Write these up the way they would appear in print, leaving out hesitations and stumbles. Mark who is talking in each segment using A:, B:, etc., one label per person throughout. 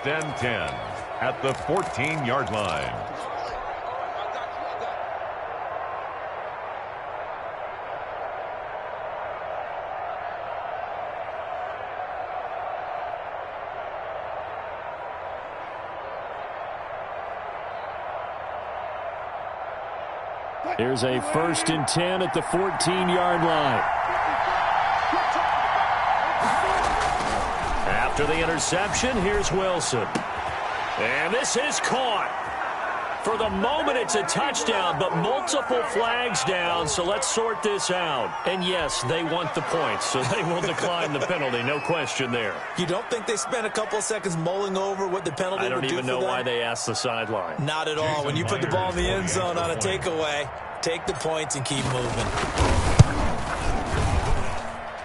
A: First and 10 at the 14-yard line.
B: Here's a 1st and 10 at the 14-yard line. After the interception, here's Wilson. And this is caught. For the moment, it's a touchdown, but multiple flags down, so let's sort this out. And yes, they want the points, so they will decline the penalty, no question there.
C: You don't think they spent a couple of seconds mulling over what the penalty would do for them?
B: I don't even know why they asked the sideline.
C: Not at all. When you put the ball in the end zone on a takeaway, take the points and keep moving.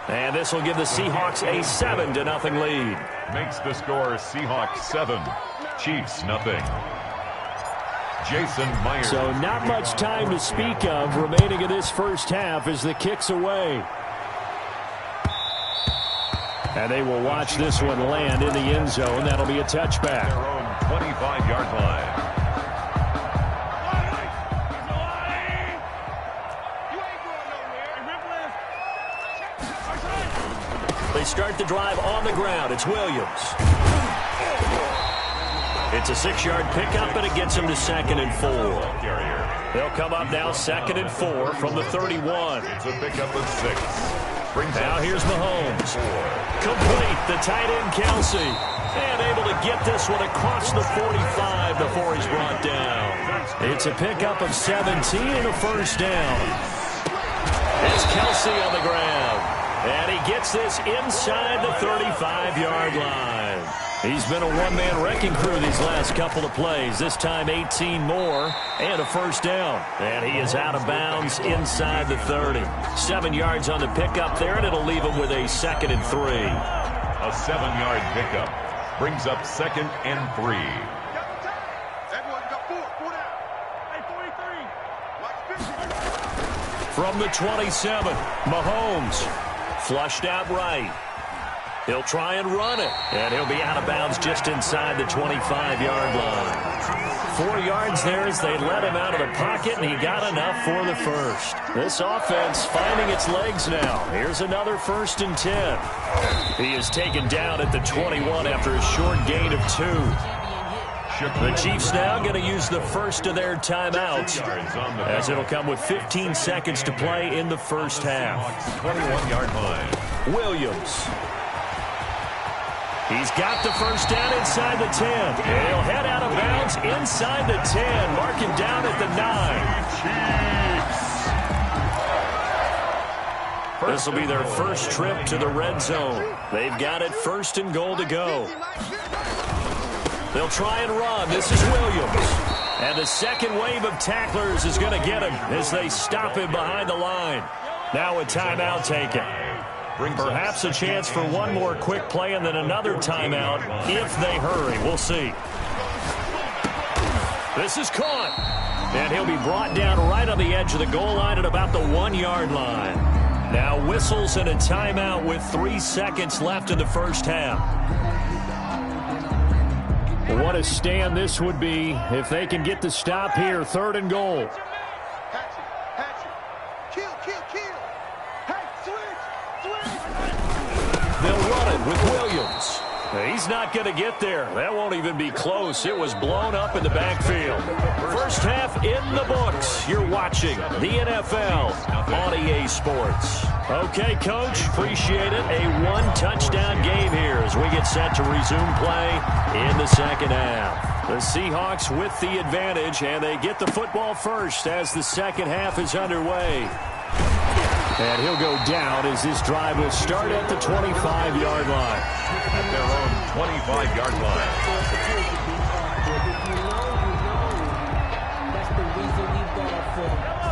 B: And this will give the Seahawks a 7-0 lead.
A: Makes the score Seahawks 7, Chiefs nothing. Jason Myers.
B: So not much time to speak of remaining in this first half as the kick's away. And they will watch this one land in the end zone. That'll be a touchback.
A: Their own 25-yard line.
B: They start the drive on the ground. It's Williams. It's a 6-yard pickup, and it gets him to 2nd and 4. They'll come up now 2nd and 4 from the 31.
A: It's a pickup of 6.
B: Now here's Mahomes. Complete, the tight end Kelsey. And able to get this one across the 45 before he's brought down. It's a pickup of 17 and a first down. It's Kelsey on the ground. And he gets this inside the 35-yard line. He's been a one-man wrecking crew these last couple of plays. This time 18 more and a first down. And he is out of bounds inside the 30. 7 yards on the pickup there, and it'll leave him with a 2nd and 3.
A: A 7-yard pickup brings up 2nd and 3.
B: From the 27, Mahomes. Flushed out right. He'll try and run it. And he'll be out of bounds just inside the 25-yard line. 4 yards there as they let him out of the pocket, and he got enough for the first. This offense finding its legs now. Here's another 1st and 10. He is taken down at the 21 after a short gain of 2. The Chiefs now going to use the first of their timeouts as it'll come with 15 seconds to play in the first half.
A: 21-yard line.
B: Williams. He's got the first down inside the 10. And he'll head out of bounds inside the 10. Mark him down at the 9. This will be their first trip to the red zone. They've got it 1st and goal to go. They'll try and run. This is Williams. And the second wave of tacklers is going to get him as they stop him behind the line. Now a timeout taken. Perhaps a chance for one more quick play and then another timeout if they hurry. We'll see. This is caught. And he'll be brought down right on the edge of the goal line at about the 1-yard line. Now whistles and a timeout with 3 seconds left in the first half. What a stand this would be if they can get the stop here. 3rd and goal. They'll run it with Williams. He's not going to get there. That won't even be close. It was blown up in the backfield. First half in the books. You're watching the NFL on EA Sports. Okay, Coach, appreciate it. A 1-touchdown game here as we get set to resume play in the second half. The Seahawks with the advantage, and they get the football first as the second half is underway. And he'll go down as this drive will start at the 25-yard line.
A: At their own 25-yard line.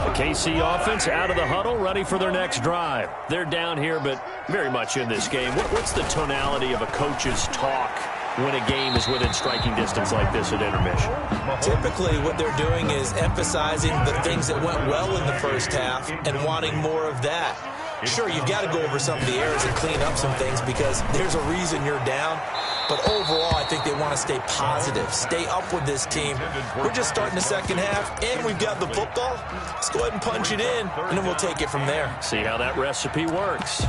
B: The KC offense out of the huddle, ready for their next drive. They're down here, but very much in this game. What's the tonality of a coach's talk when a game is within striking distance like this at intermission?
C: Typically, what they're doing is emphasizing the things that went well in the first half and wanting more of that. Sure, you've got to go over some of the errors and clean up some things because there's a reason you're down. But overall, I think they want to stay positive, stay up with this team. We're just starting the second half, and we've got the football. Let's go ahead and punch it in, and then we'll take it from there.
B: See how that recipe works.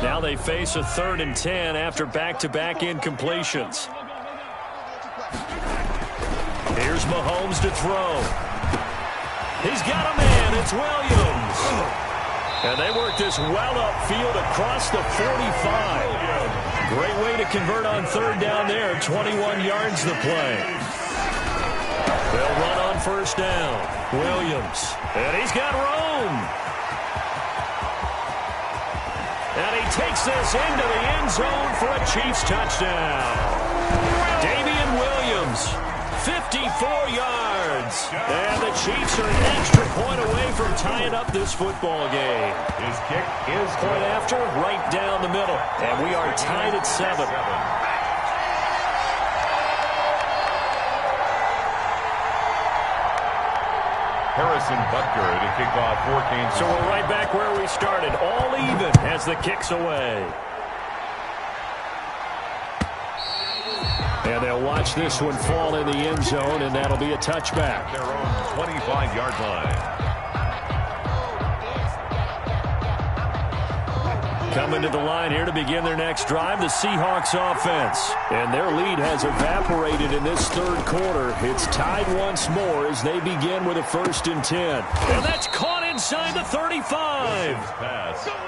B: Now they face a 3rd and 10 after back-to-back incompletions. Here's Mahomes to throw. He's got a man. It's Williams. And they work this well upfield across the 45. Great way to convert on 3rd down there. 21 yards the play. They'll run on 1st down. Williams. And he's got room. And he takes this into the end zone for a Chiefs touchdown. Damian Williams, 54 yards. And the Chiefs are an extra point away from tying up this football game.
A: His kick is
B: point after, right down the middle. And we are tied at 7.
A: Harrison Butker to kick off for Kansas.
B: So we're right back where we started, all even as the kick's away. And they'll watch this one fall in the end zone, and that'll be a touchback.
A: Their own 25-yard line.
B: Coming to the line here to begin their next drive, the Seahawks offense. And their lead has evaporated in this 3rd quarter. It's tied once more as they begin with a 1st and 10. And that's caught inside the 35.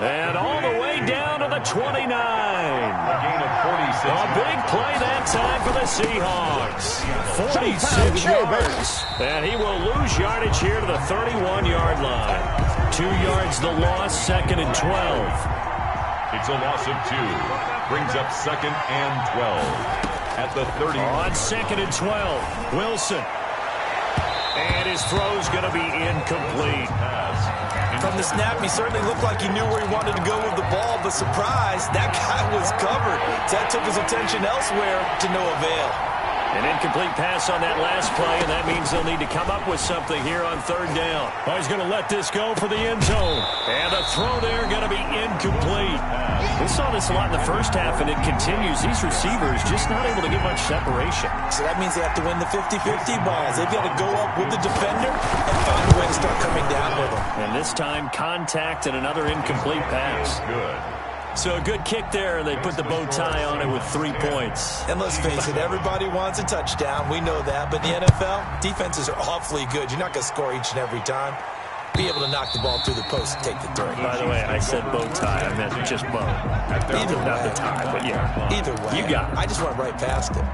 B: And all the way down to the 29.
A: A gain of 46.
B: A big play that time for the Seahawks. 46 yards. And he will lose yardage here to the 31-yard line. 2 yards the loss, 2nd and 12.
A: It's a loss of 2. Brings up 2nd and 12. At the 30.
B: On 2nd and 12. Wilson. And his throw's going to be incomplete.
C: From the snap, he certainly looked like he knew where he wanted to go with the ball, but surprise, that guy was covered. So that took his attention elsewhere to no avail.
B: An incomplete pass on that last play, and that means they'll need to come up with something here on 3rd down. Oh, he's going to let this go for the end zone. And the throw there going to be incomplete. We saw this a lot in the first half, and it continues. These receivers just not able to get much separation.
C: So that means they have to win the 50-50 balls. They've got to go up with the defender and find a way to start coming down with them.
B: And this time, contact and another incomplete pass.
A: Good.
B: So a good kick there, and they put the bow tie on it with 3 points.
C: And let's face it, everybody wants a touchdown. We know that. But in the NFL, defenses are awfully good. You're not going to score each and every time. Be able to knock the ball through the post and take the throw.
B: By the way, I said bow tie. I meant just bow.
C: Either way.
B: Not the tie, but yeah.
C: Either way.
B: You got it.
C: I just went right past it.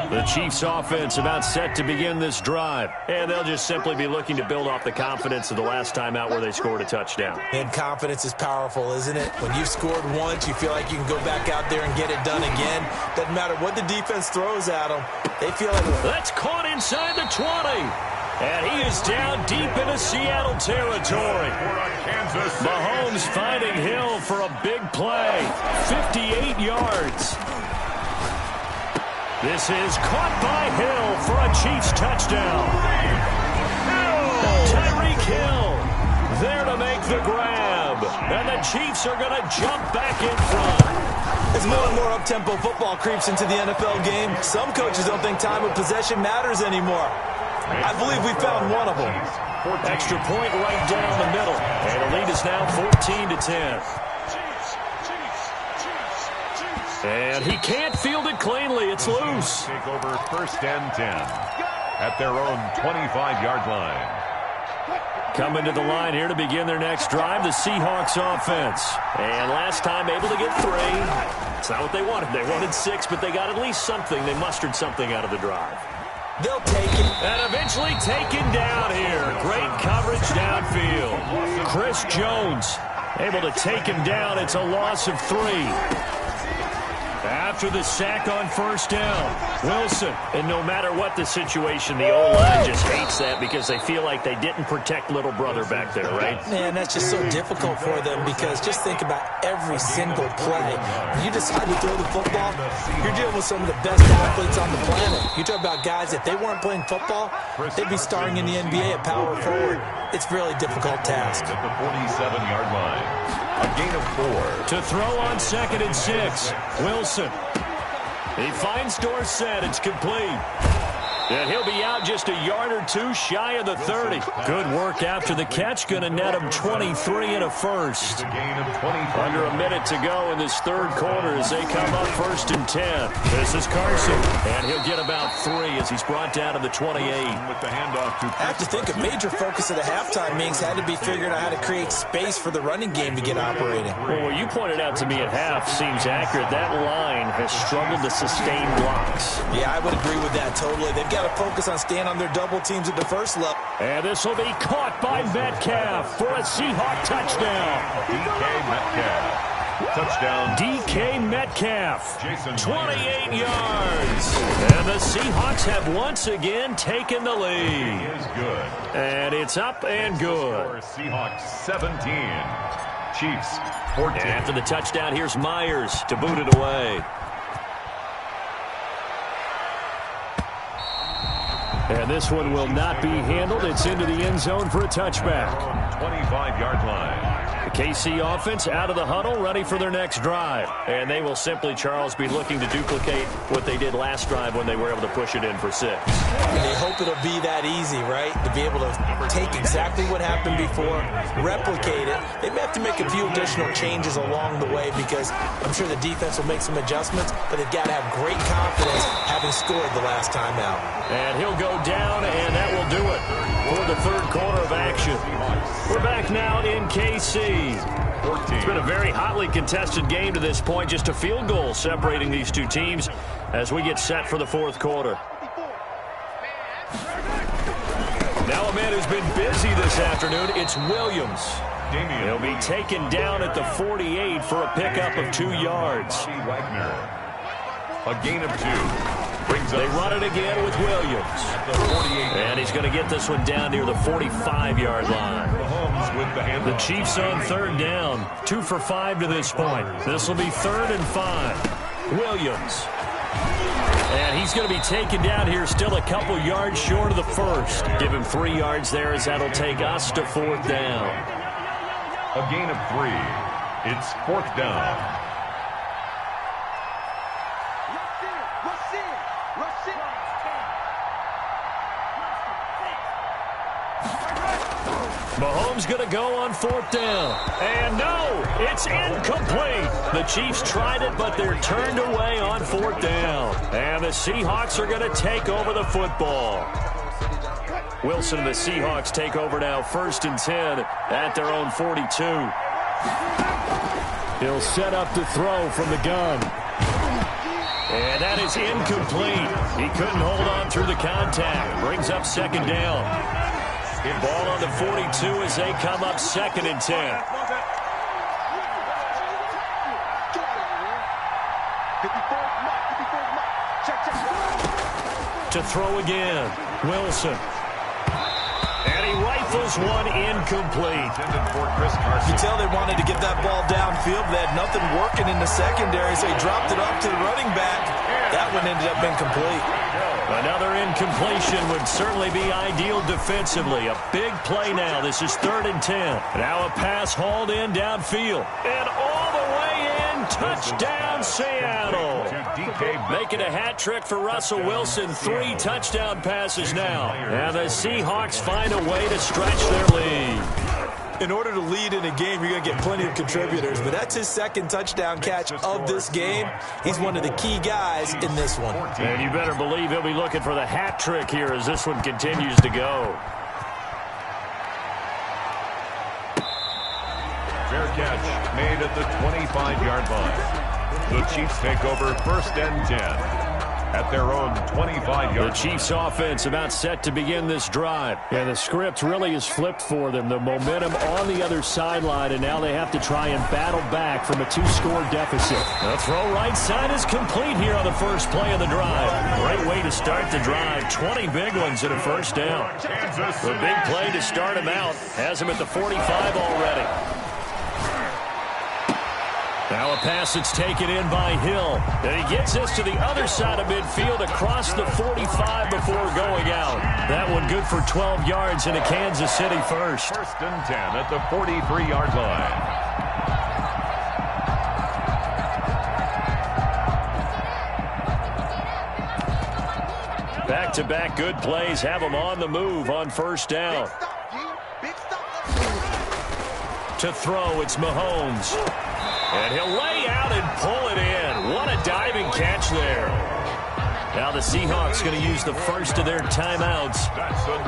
B: The Chiefs offense about set to begin this drive. And they'll just simply be looking to build off the confidence of the last time out where they scored a touchdown.
C: And confidence is powerful, isn't it? When you've scored once, you feel like you can go back out there and get it done again. Doesn't matter what the defense throws at them. They feel like...
B: That's caught inside the 20. And he is down deep into Seattle territory. Mahomes finding Hill for a big play. 58 yards. This is caught by Hill for a Chiefs touchdown. Tyreek Hill there to make the grab. And the Chiefs are going to jump back in front.
C: As more and more up-tempo football creeps into the NFL game, some coaches don't think time of possession matters anymore. I believe we found one of them.
B: Extra point right down the middle. And the lead is now 14-10. And he can't field it cleanly. It's loose.
A: Take over 1st and 10 at their own 25-yard line.
B: Coming to the line here to begin their next drive, the Seahawks offense. And last time able to get 3. It's not what they wanted. They wanted 6, but they got at least something. They mustered something out of the drive.
C: They'll take it.
B: And eventually taken down here. Great coverage downfield. Chris Jones able to take him down. It's a loss of 3. after the sack on first down. Wilson. And no matter what the situation, the O-line just hates that because they feel like they didn't protect little brother back there, right?
C: Man, that's just so difficult for them because just think about every single play. When you decide to throw the football, you're dealing with some of the best athletes on the planet. You talk about guys, if they weren't playing football, they'd be starring in the NBA at power forward. It's a really difficult task.
A: At the 47-yard line. A gain of 4.
B: To throw on 2nd and 6. Wilson. He finds Dorsett. It's complete. And he'll be out just a yard or two shy of the 30. Good work after the catch. Going to net him 23 and a first. Under a minute to go in this third quarter as they come up 1st and 10. This is Carson. And he'll get about 3 as he's brought down to the 28.
A: With the handoff to
C: I have to think a major focus of the halftime meetings had to be figuring out how to create space for the running game to get operating.
B: Well, what you pointed out to me at half seems accurate. That line has struggled to sustain blocks.
C: Yeah, I would agree with that totally. They've got to focus on staying on their double teams at the first level.
B: And this will be caught by Metcalf for a Seahawk touchdown.
A: DK Metcalf. Touchdown.
B: DK Metcalf. 28 yards. And the Seahawks have once again taken the lead.
A: He is good.
B: And it's up and good.
A: Seahawks 17. Chiefs 14.
B: After the touchdown, here's Myers to boot it away. And this one will not be handled. It's into the end zone for a touchback.
A: 25-yard line.
B: The KC offense out of the huddle, ready for their next drive. And they will simply, Charles, be looking to duplicate what they did last drive when they were able to push it in for 6.
C: And they hope it'll be that easy, right? To be able to take exactly what happened before, replicate it. They may have to make a few additional changes along the way because I'm sure the defense will make some adjustments, but they've got to have great confidence having scored the last time out.
B: And he'll go down, and that will do it for the third quarter of action. We're back now in KC. It's been a very hotly contested game to this point. Just a field goal separating these two teams as we get set for the fourth quarter. Now a man who's been busy this afternoon, it's Williams. He'll be taken down at the 48 for a pickup of 2 yards.
A: A gain of 2.
B: They run it again with Williams. And he's going to get this one down near the 45-yard line. The Chiefs on third down. 2 for 5 to this point. This will be 3rd and 5. Williams. And he's going to be taken down here still a couple yards short of the first. Give him 3 yards there as that'll take us to 4th down.
A: A gain of 3. It's 4th down.
B: Mahomes going to go on 4th down. And no, it's incomplete. The Chiefs tried it, but they're turned away on 4th down. And the Seahawks are going to take over the football. Wilson and the Seahawks take over now 1st and 10 at their own 42. He'll set up the throw from the gun. And that is incomplete. He couldn't hold on through the contact. Brings up 2nd down. Ball on the 42 as they come up 2nd and 10. To throw again, Wilson. And he rifles one incomplete.
C: You can tell they wanted to get that ball downfield. They had nothing working in the secondary, so he dropped it off to the running back. That one ended up incomplete.
B: Another incompletion would certainly be ideal defensively. A big play now. This is 3rd and 10. Now a pass hauled in downfield. And all the way in. Touchdown, Seattle. Making a hat trick for Russell Wilson. 3 touchdown passes now. And the Seahawks find a way to stretch their lead.
C: In order to lead in a game, you're going to get plenty of contributors, but that's his 2nd touchdown catch of this game. He's one of the key guys in this one.
B: And you better believe he'll be looking for the hat trick here as this one continues to go.
A: Fair catch made at the 25-yard line. The Chiefs take over 1st and 10. at their own 25-yard.
B: The Chiefs offense about set to begin this drive. And the script really is flipped for them. The momentum on the other sideline, and now they have to try and battle back from a two-score deficit. The throw right side is complete here on the first play of the drive. Great way to start the drive. 20 big ones and a first down. The big play to start him out has him at the 45 already. Now a pass that's taken in by Hill. And he gets this to the other side of midfield across the 45 before going out. That one good for 12 yards and a Kansas City first.
A: First and 10 at the 43-yard line.
B: Back-to-back good plays have them on the move on first down. To throw, it's Mahomes. And he'll lay out and pull it in. What a diving catch there. Now the Seahawks going to use the first of their timeouts.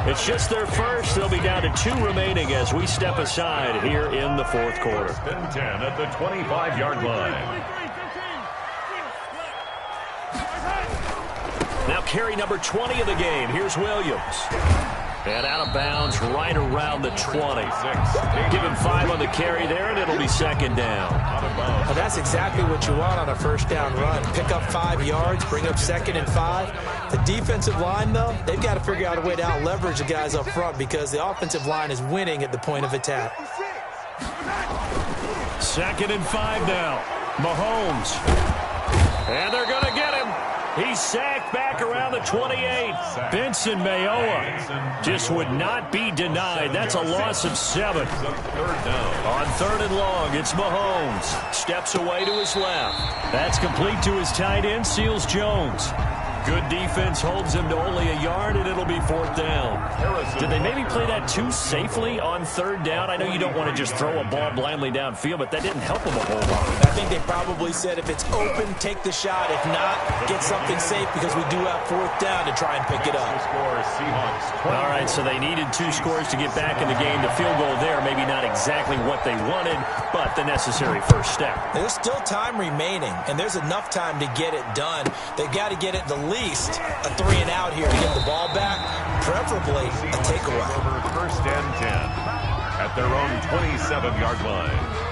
B: It's just their first. They'll be down to 2 remaining as we step aside here in the fourth quarter.
A: First and 10 at the 25-yard line.
B: Now carry number 20 of the game. Here's Williams. And out of bounds right around the 20. Give him 5 on the carry there, and it'll be second down.
C: Well, that's exactly what you want on a first down run. Pick up 5 yards, bring up second and 5. The defensive line, though, they've got to figure out a way to out-leverage the guys up front because the offensive line is winning at the point of attack.
B: Second and 5 now. Mahomes. And they're going to get him. He's sacked back around the 28. Benson Mayowa just would not be denied. That's a loss of 7. On third and long, it's Mahomes. Steps away to his left. That's complete to his tight end, Seals Jones. Good defense holds him to only a yard, and it'll be fourth down. Did they maybe play that too safely on third down? I know you don't want to just throw a ball blindly downfield, but that didn't help him a whole lot.
C: I think they probably said if it's open, take the shot. If not, get something safe because we do have fourth down to try and pick it up.
B: All right, so they needed 2 scores to get back in the game. The field goal there, maybe not exactly what they wanted, but the necessary first step.
C: There's still time remaining, and there's enough time to get it done. They've got to get it the least a 3 and out here to get the ball back, preferably a takeaway.
A: First and 10 at their own 27-yard line.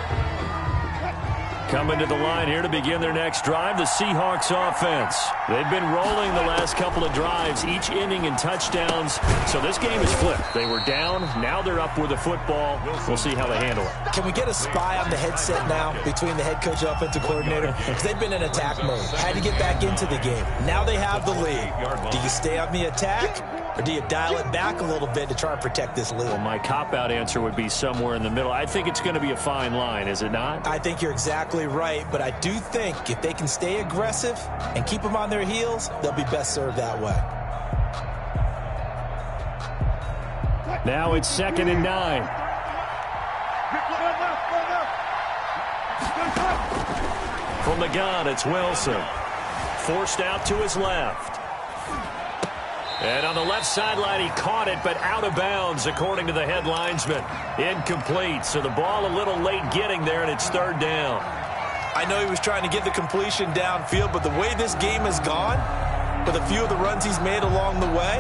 B: Coming to the line here to begin their next drive, the Seahawks offense. They've been rolling the last couple of drives, each inning in touchdowns. So this game is flipped. They were down. Now they're up with the football. We'll see how they handle it.
C: Can we get a spy on the headset now between the head coach and offensive coordinator? Because they've been in attack mode. Had to get back into the game. Now they have the lead. Do you stay on the attack? Or do you dial it back a little bit to try and protect this lead?
B: Well, my cop-out answer would be somewhere in the middle. I think it's going to be a fine line, is it not?
C: I think you're exactly right, but I do think if they can stay aggressive and keep them on their heels, they'll be best served that way.
B: Now it's second and 9. From the gun, it's Wilson. Forced out to his left. And on the left sideline, he caught it, but out of bounds, according to the head linesman. Incomplete, so the ball a little late getting there, and it's third down.
C: I know he was trying to get the completion downfield, but the way this game has gone, with a few of the runs he's made along the way,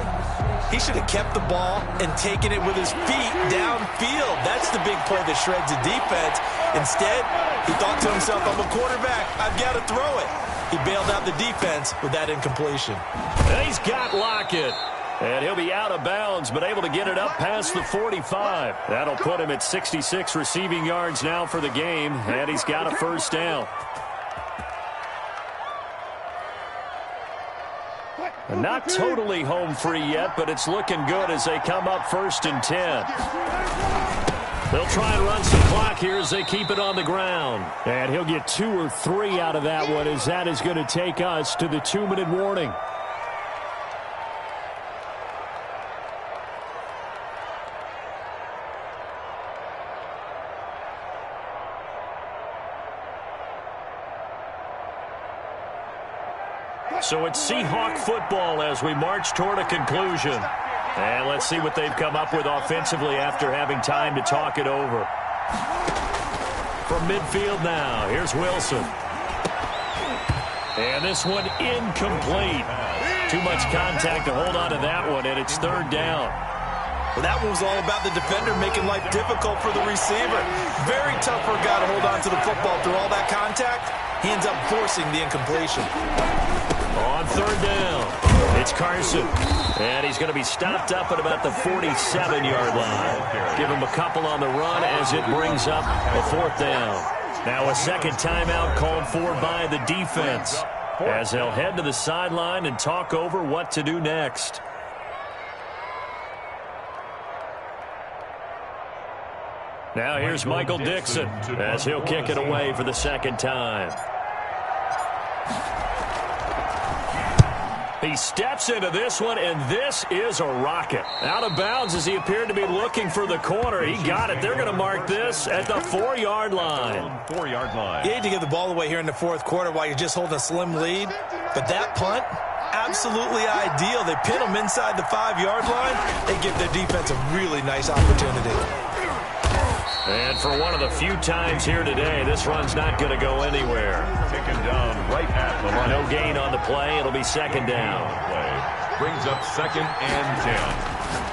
C: he should have kept the ball and taken it with his feet downfield. That's the big play that shreds the defense. Instead, he thought to himself, I'm a quarterback, I've got to throw it. He bailed out the defense with that incompletion.
B: And he's got Lockett. And he'll be out of bounds, but able to get it up past the 45. That'll put him at 66 receiving yards now for the game, and he's got a first down. And not totally home free yet, but it's looking good as they come up first and 10. They'll try and run some clock here as they keep it on the ground. And he'll get 2 or 3 out of that one, as that is going to take us to the 2-minute warning. So it's Seahawk football as we march toward a conclusion. And let's see what they've come up with offensively after having time to talk it over. From midfield now, here's Wilson. And this one incomplete. Too much contact to hold on to that one, and it's third down.
C: Well, that one was all about the defender making life difficult for the receiver. Very tough for a guy to hold on to the football through all that contact. He ends up forcing the incompletion.
B: On third down, it's Carson. And he's going to be stopped up at about the 47-yard line. Give him a couple on the run as it brings up a fourth down. Now a second timeout called for by the defense, as they'll head to the sideline and talk over what to do next. Now here's Michael Dixon as he'll kick it away for the second time. He steps into this one, and this is a rocket. Out of bounds as he appeared to be looking for the corner. He got it. They're going to mark this at the 4-yard line.
A: 4-yard line.
C: You hate to give the ball away here in the fourth quarter while you're just holding a slim lead, but that punt, absolutely ideal. They pin them inside the 5-yard line. They give their defense a really nice opportunity.
B: And for one of the few times here today, this run's not going to go anywhere.
A: Taken down right at the line.
B: No gain on the play. It'll be second down.
A: Brings up 2nd and 10.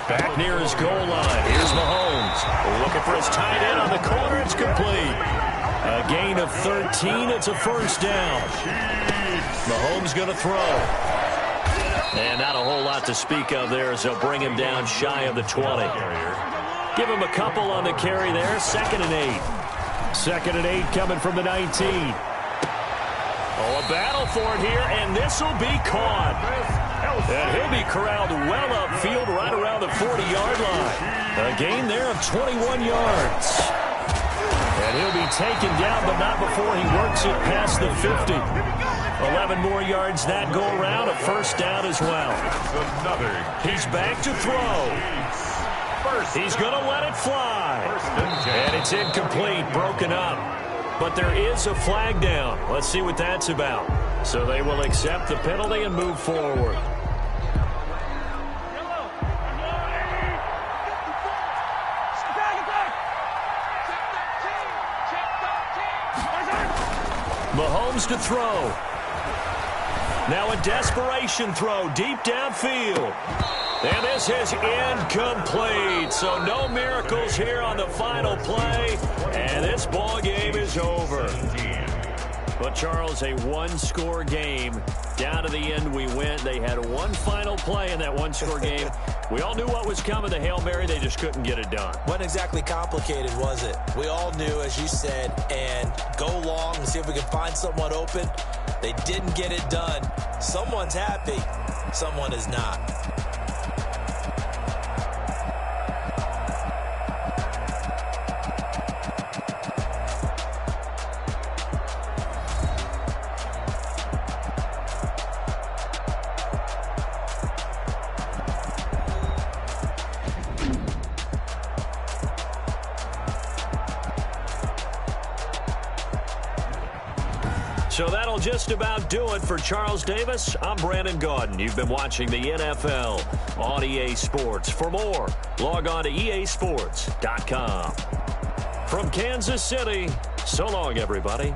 B: Back near his goal line. Here's Mahomes. Looking for his tight end on the corner. It's complete. A gain of 13. It's a first down. Mahomes going to throw. And not a whole lot to speak of there as they'll bring him down shy of the 20. Give him a couple on the carry there. 2nd and 8. 2nd and 8 coming from the 19. Oh, a battle for it here, and this will be caught. And he'll be corralled well upfield right around the 40-yard line. A gain there of 21 yards. And he'll be taken down, but not before he works it past the 50. 11 more yards that go around. A first down as well. He's back to throw. He's going to let it fly. And it's incomplete, broken up. But there is a flag down. Let's see what that's about. So they will accept the penalty and move forward. Mahomes to throw. Now a desperation throw deep downfield. And this is incomplete. So no miracles here on the final play. And this ball game is over. But, Charles, a one-score game. Down to the end we went. They had one final play in that one-score game. We all knew what was coming. The Hail Mary, they just couldn't get it done.
C: Wasn't exactly complicated, was it? We all knew, as you said, and go long and see if we can find someone open. They didn't get it done. Someone's happy. Someone is not.
B: So that'll just about do it for Charles Davis. I'm Brandon Gaudin. You've been watching the NFL on EA Sports. For more, log on to easports.com. From Kansas City, so long, everybody.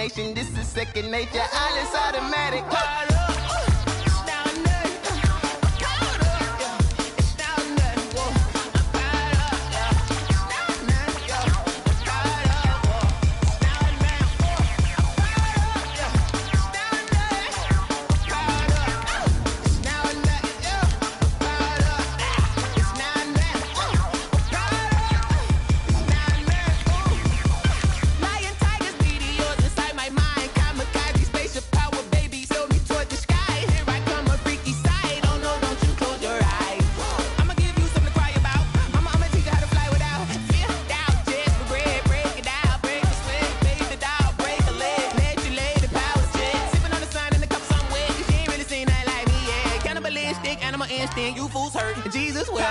D: nation. This is second nature. All is automatic.
E: You fools hurt. Jesus will.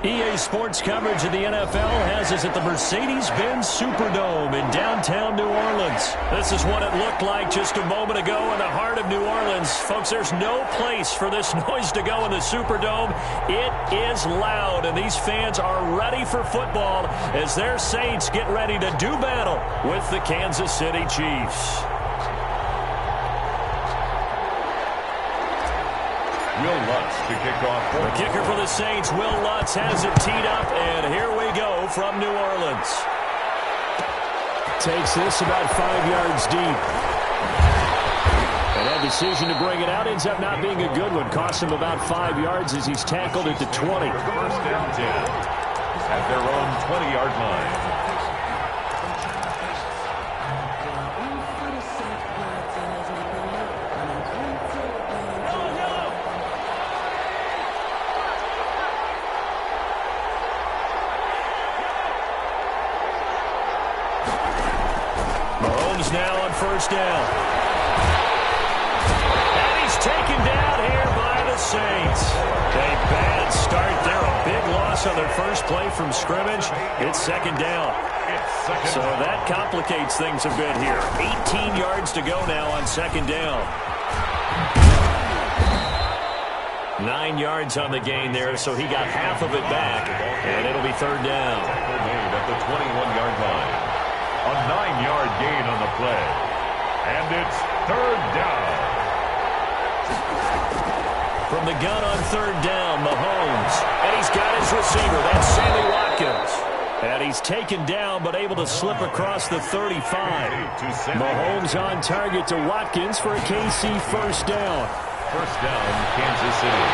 B: EA Sports coverage of the NFL has us at the Mercedes-Benz Superdome in downtown New Orleans. This is what it looked like just a moment ago in the heart of New Orleans. Folks, there's no place for this noise to go in the Superdome. It is loud, and these fans are ready for football as their Saints get ready to do battle with the Kansas City Chiefs.
A: Will Lutz to kick off.
B: The kicker for the Saints, Will Lutz, has it teed up, and here we go from New Orleans. Takes this about 5 yards deep. And that decision to bring it out ends up not being a good one. Costs him about 5 yards as he's tackled at the 20.
A: First down 10 at their own 20-yard line.
B: Now on first down. And he's taken down here by the Saints. A bad start there. A big loss on their first play from scrimmage. It's second down. So that complicates things a bit here. 18 yards to go now on second down. 9 yards on the gain there, so he got half of it back. And it'll be third down.
A: Made at the 21-yard line. A 9-yard gain on the play. And it's third down.
B: From the gun on third down, Mahomes. And he's got his receiver. That's Sammy Watkins. And he's taken down but able to slip across the 35. Mahomes on target to Watkins for a KC first down.
A: First down, Kansas City.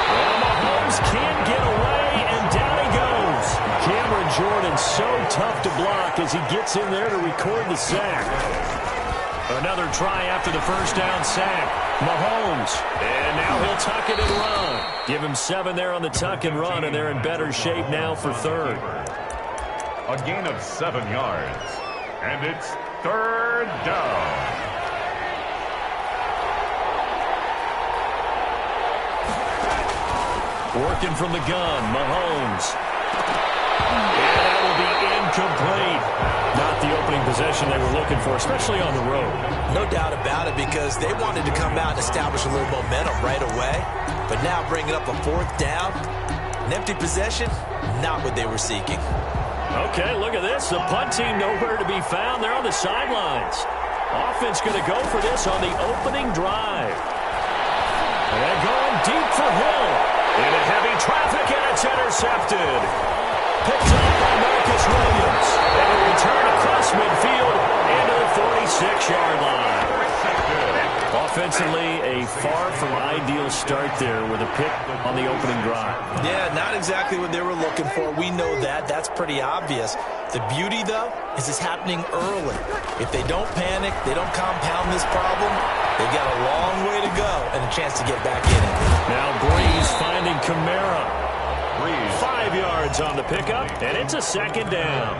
B: Well, Mahomes can't get away, and down he goes. Cameron Jordan so tough to block as he gets in there to record the sack. Another try after the first down sack. Mahomes, and now he'll tuck it and run. Give him 7 there on the tuck and run, and they're in better shape now for third.
A: A gain of 7 yards, and it's third down.
B: Working from the gun, Mahomes. And that will be incomplete. Not the opening possession they were looking for, especially on the road.
C: No doubt about it, because they wanted to come out and establish a little momentum right away. But now bringing up a fourth down, an empty possession, not what they were seeking.
B: Okay, look at this. The punt team nowhere to be found. They're on the sidelines. Offense going to go for this on the opening drive. And going deep for Hill. Into heavy traffic, and it's intercepted. Picked up by Marcus Williams. And a return across midfield into the 46-yard line. Offensively, a far from ideal start there with a pick on the opening drive.
C: Yeah, not exactly what they were looking for. We know that. That's pretty obvious. The beauty, though, is it's happening early. If they don't panic, they don't compound this problem, they've got a long way to go and a chance to get back in it.
B: Now Breeze finding Kamara.
A: Breeze
B: yards on the pickup, and it's a second down.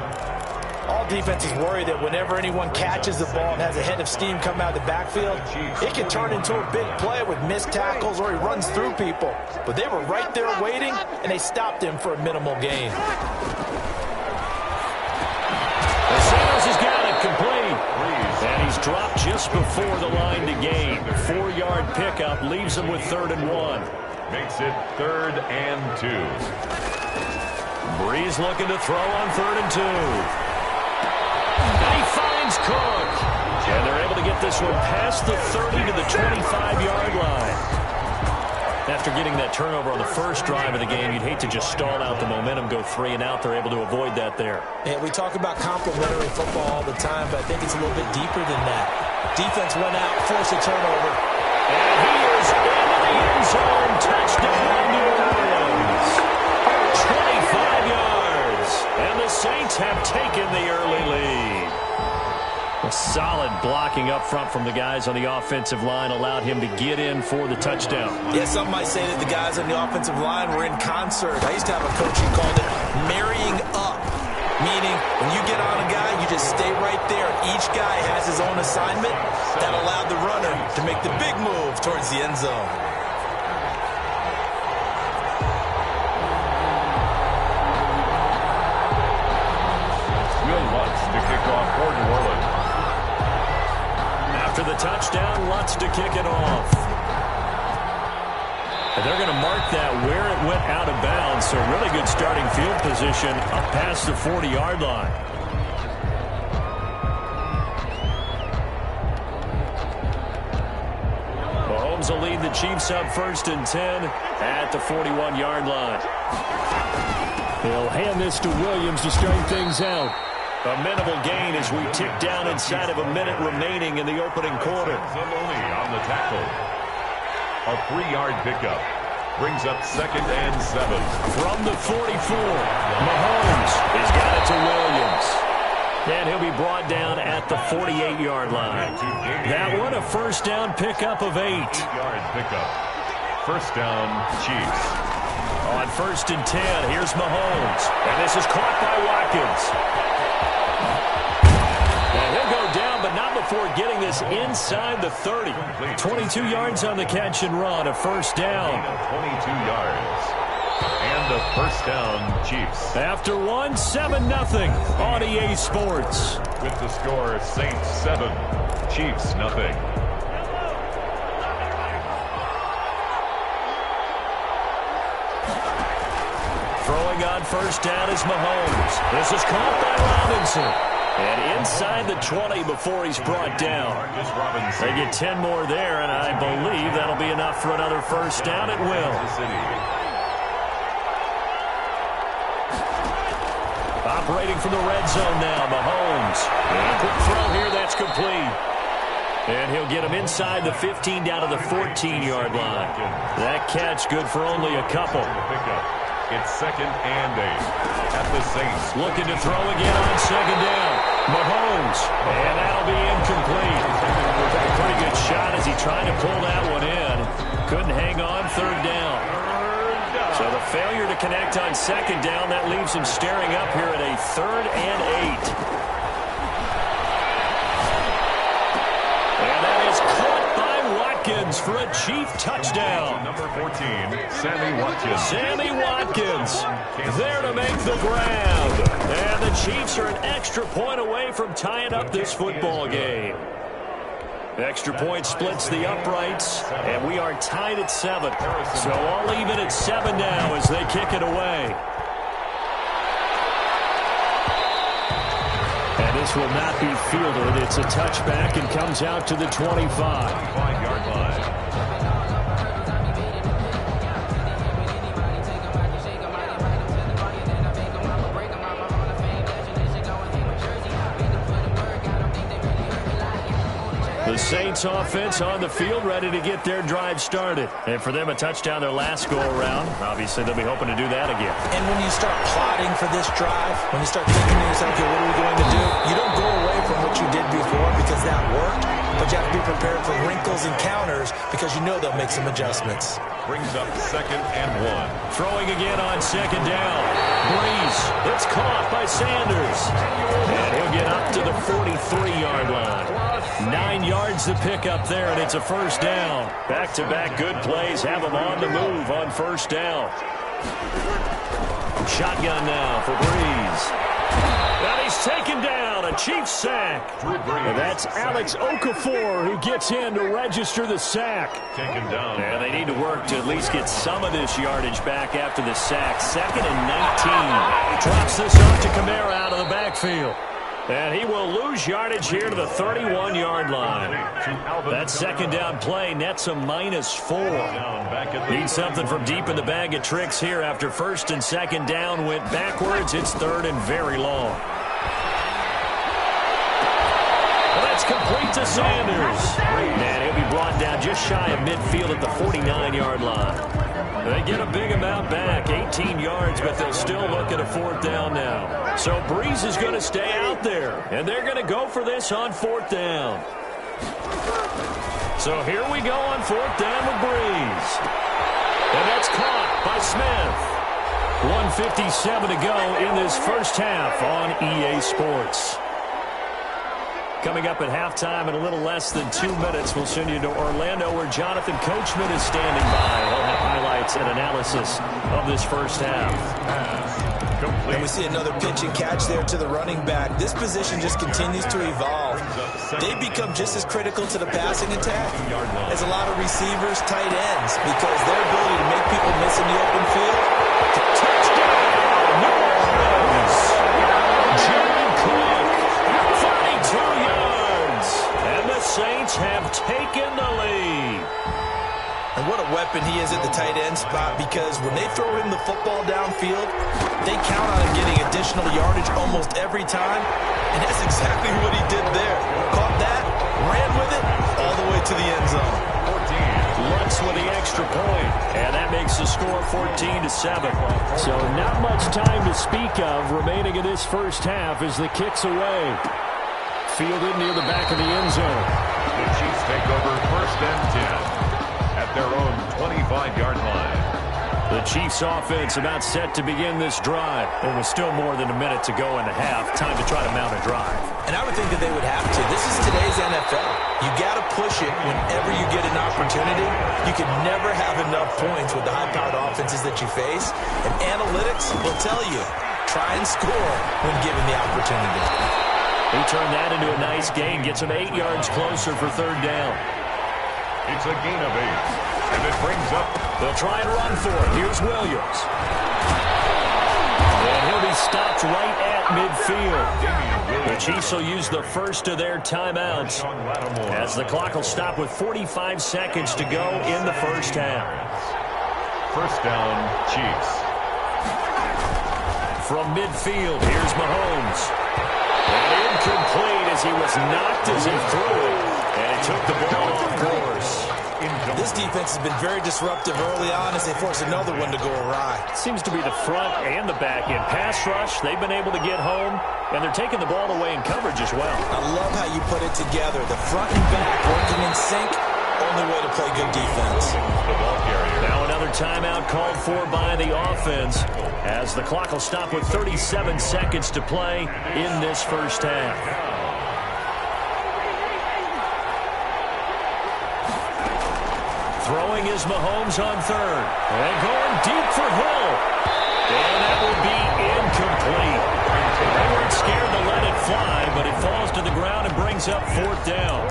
C: All defenses worry that whenever anyone catches the ball and has a head of steam coming out of the backfield, it can turn into a big play with missed tackles or he runs through people. But they were right there waiting, and they stopped him for a minimal gain.
B: Sanders has got it complete. And he's dropped just before the line to gain. 4-yard pickup leaves him with 3rd and 1.
A: Makes it 3rd and 2.
B: Breeze looking to throw on 3rd and 2. And he finds Cook. And they're able to get this one past the 30 to the 25-yard line. After getting that turnover on the first drive of the game, you'd hate to just stall out the momentum, go 3 and out. They're able to avoid that there.
C: Yeah, we talk about complementary football all the time, but I think it's a little bit deeper than that. Defense went out, forced a turnover.
B: And he is into the end zone. Touchdown, New Orleans. 25 yards. And the Saints have taken the early lead. A solid blocking up front from the guys on the offensive line allowed him to get in for the touchdown.
C: Yeah, some might say that the guys on the offensive line were in concert. I used to have a coach who called it marrying up, meaning when you get on a guy, you just stay right there. Each guy has his own assignment. That allowed the runner to make the big move towards the end zone.
A: Will Lutz to kick off for New Orleans.
B: After the touchdown, Lutz to kick it off. And they're going to mark that where it went out of bounds, so really good starting field position up past the 40-yard line. Mahomes will lead the Chiefs up 1st and 10 at the 41-yard line. He'll hand this to Williams to straighten things out. A minimal gain as we tick down inside of a minute remaining in the opening quarter.
A: Zaloni on the tackle. A 3-yard pickup brings up 2nd and 7.
B: From the 44, Mahomes has got it to Williams. And he'll be brought down at the 48-yard line. That one a first down pickup of 8.
A: 8-yard pickup. First down, Chiefs.
B: On 1st and 10, here's Mahomes. And this is caught by Watkins. And he'll go down, but not before getting this inside the 30. 22 yards on the catch and run, a first down.
A: 22 yards. And the first down, Chiefs.
B: After 7-0 on EA Sports.
A: With the score, Saints 7, Chiefs nothing.
B: Throwing on first down is Mahomes. This is caught by Robinson. And inside the 20 before he's brought down. They get 10 more there, and I believe that'll be enough for another first down. It will. Operating from the red zone now, Mahomes. And a quick throw here, that's complete. And he'll get him inside the 15 down to the 14-yard line. That catch good for only a couple.
A: It's 2nd and 8 at the Saints.
B: Looking to throw again on 2nd down. Mahomes. And that'll be incomplete. Took a pretty good shot as he tried to pull that one in. Couldn't hang on 3rd down. So the failure to connect on 2nd down, that leaves him staring up here at a 3rd and 8. And that is caught by Watkins for a Chief touchdown.
A: Number 14, Sammy Watkins.
B: Sammy Watkins there to make the grab. And the Chiefs are an extra point away from tying up this football game. Extra point splits the uprights, and we are tied at 7. So all even at 7 now as they kick it away. And this will not be fielded. It's a touchback and comes out to the 25.
A: 5-yard line.
B: The Saints offense on the field, ready to get their drive started. And for them, a touchdown their last go-around. Obviously, they'll be hoping to do that again.
C: And when you start plotting for this drive, when you start thinking to yourself, okay, what are we going to do? You don't go away from what you did before because that worked, but you have to be prepared for wrinkles and counters because you know they'll make some adjustments.
A: Brings up 2nd and 1.
B: Throwing again on 2nd down. Breeze. It's caught by Sanders. And he'll get up to the 43-yard line. 9 yards to pick up there, and it's a first down. Back-to-back good plays have them on the move on first down. Shotgun now for Breeze. And he's taken down, a Chiefs sack. And that's Alex Okafor who gets in to register the sack.
A: Taken down.
B: And they need to work to at least get some of this yardage back after the sack. 2nd and 19. Drops this off to Kamara out of the backfield. And he will lose yardage here to the 31-yard line. That second down play nets a -4. Need something from deep in the bag of tricks here after first and second down went backwards. It's 3rd and very long. Well, that's complete to Sanders. And he'll be brought down just shy of midfield at the 49-yard line. They get a big amount back, 18 yards, but they'll still look at a 4th down now. So Breeze is going to stay out there, and they're going to go for this on 4th down. So here we go on 4th down with Breeze. And that's caught by Smith. 1:57 to go in this first half on EA Sports. Coming up at halftime in a little less than 2 minutes, we'll send you to Orlando where Jonathan Coachman is standing by. He'll have highlights and analysis of this first half.
C: And we see another pitch and catch there to the running back. This position just continues to evolve. They become just as critical to the passing attack as a lot of receivers, tight ends, because their ability to make people miss in the open field.
B: Touchdown! New Orleans! Jared Cook, 32 yards. And the Saints have taken the lead.
C: And what a weapon he is at the tight end spot, because when they throw him the football downfield, they count on him getting additional yardage almost every time. And that's exactly what he did there. Caught that, ran with it, all the way to the end zone.
B: 14. Lutz with the extra point. And that makes the score 14-7. So not much time to speak of remaining in this first half as the kick's away. Fielded near the back of the end zone.
A: The Chiefs take over 1st and 10 at their own 25-yard line.
B: The Chiefs offense about set to begin this drive. And with still more than a minute to go in the half, time to try to mount a drive.
C: And I would think that they would have to. This is today's NFL. You got to push it whenever you get an opportunity. You can never have enough points with the high-powered offenses that you face. And analytics will tell you, try and score when given the opportunity.
B: He turned that into a nice gain, gets him 8 yards closer for 3rd down.
A: It's a gain of 8, and it brings up.
B: They'll try and run for it. Here's Williams. And he'll be stopped right at midfield. The Chiefs will use the first of their timeouts as the clock will stop with 45 seconds to go in the first half.
A: First down, Chiefs.
B: From midfield, here's Mahomes. And incomplete as he was knocked as he threw it. And he took the ball off course.
C: This defense has been very disruptive early on as they force another one to go awry.
B: Seems to be the front and the back end. Pass rush, they've been able to get home, and they're taking the ball away in coverage as well.
C: I love how you put it together. The front and back working in sync, only way to play good defense.
B: Now another timeout called for by the offense as the clock will stop with 37 seconds to play in this first half. Throwing is Mahomes on 3rd. And going deep for Hill. And that will be incomplete. They weren't scared to let it fly, but it falls to the ground and brings up 4th down.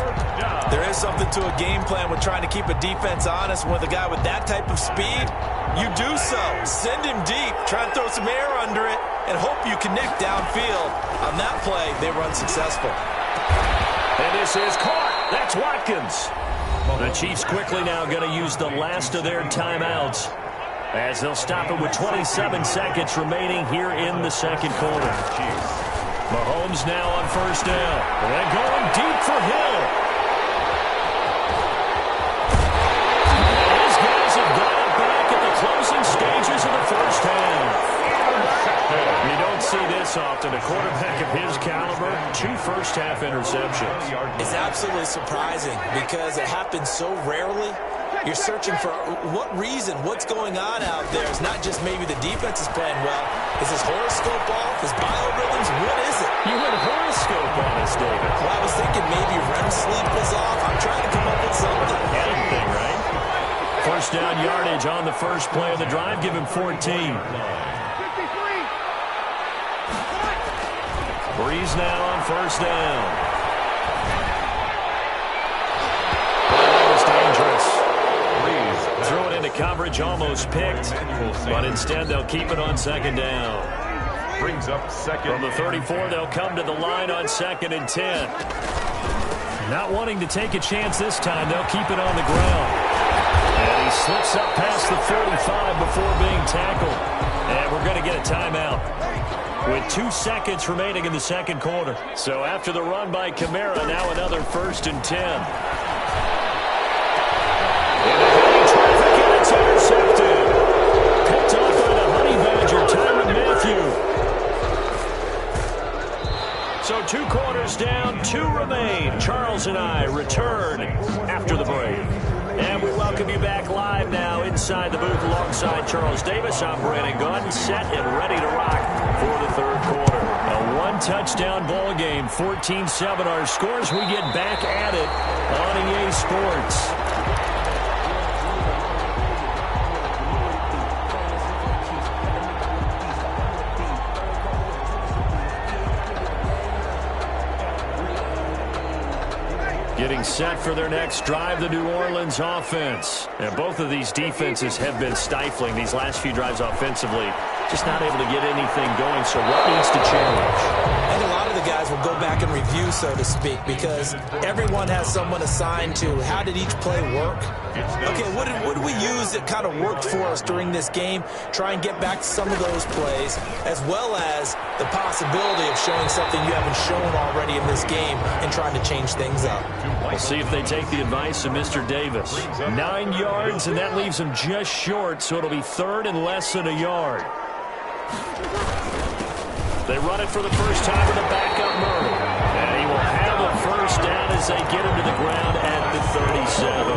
C: There is something to a game plan with trying to keep a defense honest. With a guy with that type of speed, you do so. Send him deep. Try and throw some air under it and hope you connect downfield. On that play, they run successful.
B: And this is caught. That's Watkins. The Chiefs quickly now going to use the last of their timeouts as they'll stop it with 27 seconds remaining here in the second quarter. Mahomes now on 1st down. And going deep for Hill. These guys have got it back at the closing stages of the first half. You don't see this often. A quarterback of his caliber, 2 first-half interceptions.
C: It's absolutely surprising because it happens so rarely. You're searching for what reason, what's going on out there. It's not just maybe the defense is playing well. Is his horoscope off? His biorhythms? What is it?
B: You went horoscope on us, David.
C: Well, I was thinking maybe REM sleep was off. I'm trying to come up with something.
B: Anything, right? First down yardage on the first play of the drive. Give him 14. Breeze now on first down. That was dangerous. Breeze threw it into coverage, almost picked. But instead, they'll keep it on second down.
A: Brings up second.
B: From the 34, they'll come to the line on 2nd and 10. Not wanting to take a chance this time, they'll keep it on the ground. And he slips up past the 45 before being tackled. And we're going to get a timeout with 2 seconds remaining in the second quarter. So after the run by Kamara, now another 1st and 10. And a heavy traffic, and it's intercepted. Picked off by the Honey Badger, Tyrann Mathieu. So 2 quarters down, 2 remain. Charles and I return after the break. And we welcome you back live now inside the booth alongside Charles Davis. I'm Brandon Gaudin, set and ready to rock for the third quarter. A 1-touchdown ball game, 14-7 our scores. We get back at it on EA Sports. Getting set for their next drive, the New Orleans offense. And both of these defenses have been stifling these last few drives offensively. Just not able to get anything going, so what needs to change?
C: I think a lot of the guys will go back and review, so to speak, because everyone has someone assigned to how did each play work. Okay, what did we use that kind of worked for us during this game? Try and get back to some of those plays, as well as the possibility of showing something you haven't shown already in this game and trying to change things up.
B: We'll see if they take the advice of Mr. Davis. 9 yards, and that leaves them just short, so it'll be 3rd and less than a yard. They run it for the first time with a backup Murray. And he will have a first down as they get him to the ground at the 37.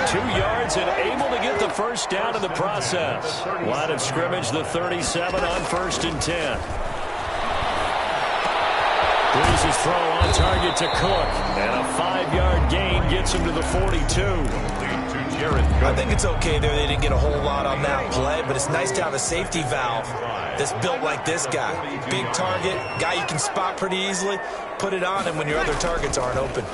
B: 2 yards and able to get the first down in the process. Line of scrimmage, the 37 on 1st and 10. Breeze's throw on target to Cook. And a 5-yard gain gets him to the 42.
C: I think it's okay there. They didn't get a whole lot on that play, but it's nice to have a safety valve that's built like this guy. Big target, guy you can spot pretty easily. Put it on him when your other targets aren't open.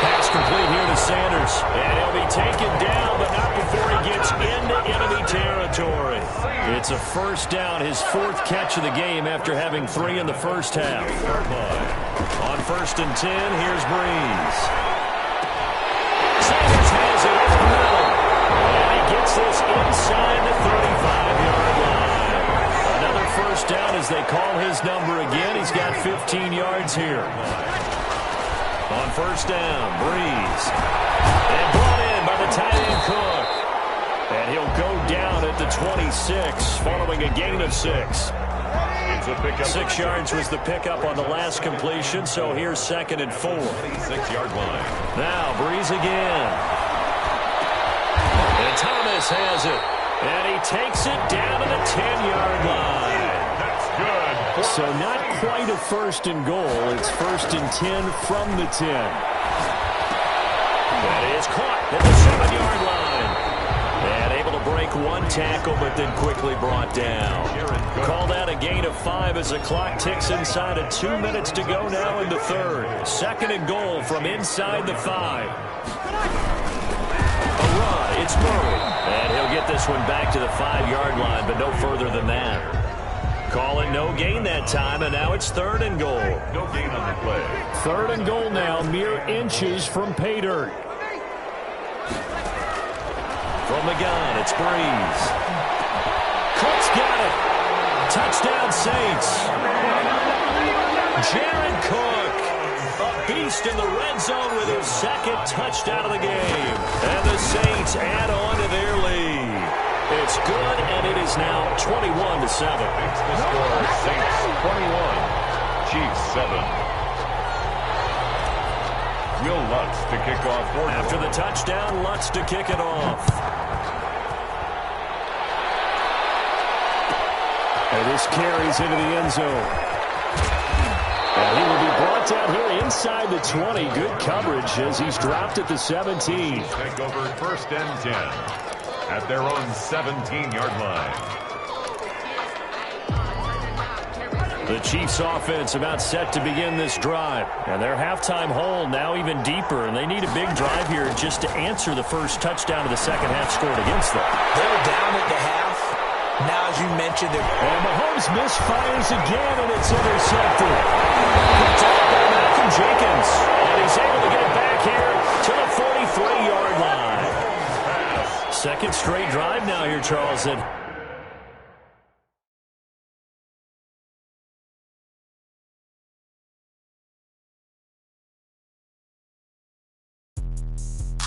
B: Pass complete here to Sanders. And he'll be taken down, but not before he gets into enemy territory. It's a first down, his 4th catch of the game after having 3 in the first half. On 1st and 10, here's Breeze. Sanders has it over the middle. And he gets this inside the 35-yard line. Another first down as they call his number again. He's got 15 yards here. On 1st down, Breeze. And brought in by the tight end Cook. And he'll go down at the 26 following a gain of 6. 6 yards was the pickup on the last completion, so here's 2nd and 4.
A: 6-yard line.
B: Now Breeze again. And Thomas has it. And he takes it down to the 10-yard line.
A: That's good.
B: So not quite a 1st and goal. It's 1st and 10 from the 10. That is caught at the 7-yard line. And able to break 1 tackle, but then quickly brought down. Called out a gain of 5 as the clock ticks inside of 2 minutes to go now in the 3rd. 2nd and goal from inside the 5. A run, it's Murray. And he'll get this one back to the 5-yard line, but no further than that. Calling no gain that time, and now it's 3rd and goal.
A: No gain on the play.
B: 3rd and goal now, mere inches from pay dirt. From the gun, it's Breeze. Cook's got it. Touchdown, Saints. Jared Cook, a beast in the red zone with his 2nd touchdown of the game. And the Saints add on to their lead. It's good, and it is now 21-7.
A: Makes the score Saints 21, Chiefs 7. Will Lutz to kick off.
B: After the touchdown, Lutz to kick it off. And this carries into the end zone. And he will be brought down here inside the 20. Good coverage as he's dropped at the 17.
A: Take over 1st and 10 at their own 17-yard line.
B: The Chiefs offense about set to begin this drive. And their halftime hole now even deeper. And they need a big drive here just to answer the first touchdown of the second half scored against them.
C: They're down at the half. Now, as you mentioned,
B: and Mahomes misfires again, and it's intercepted. Picked up by Malcolm Jenkins. And he's able to get it back here to the 43-yard line. Second straight drive now here, Charleston.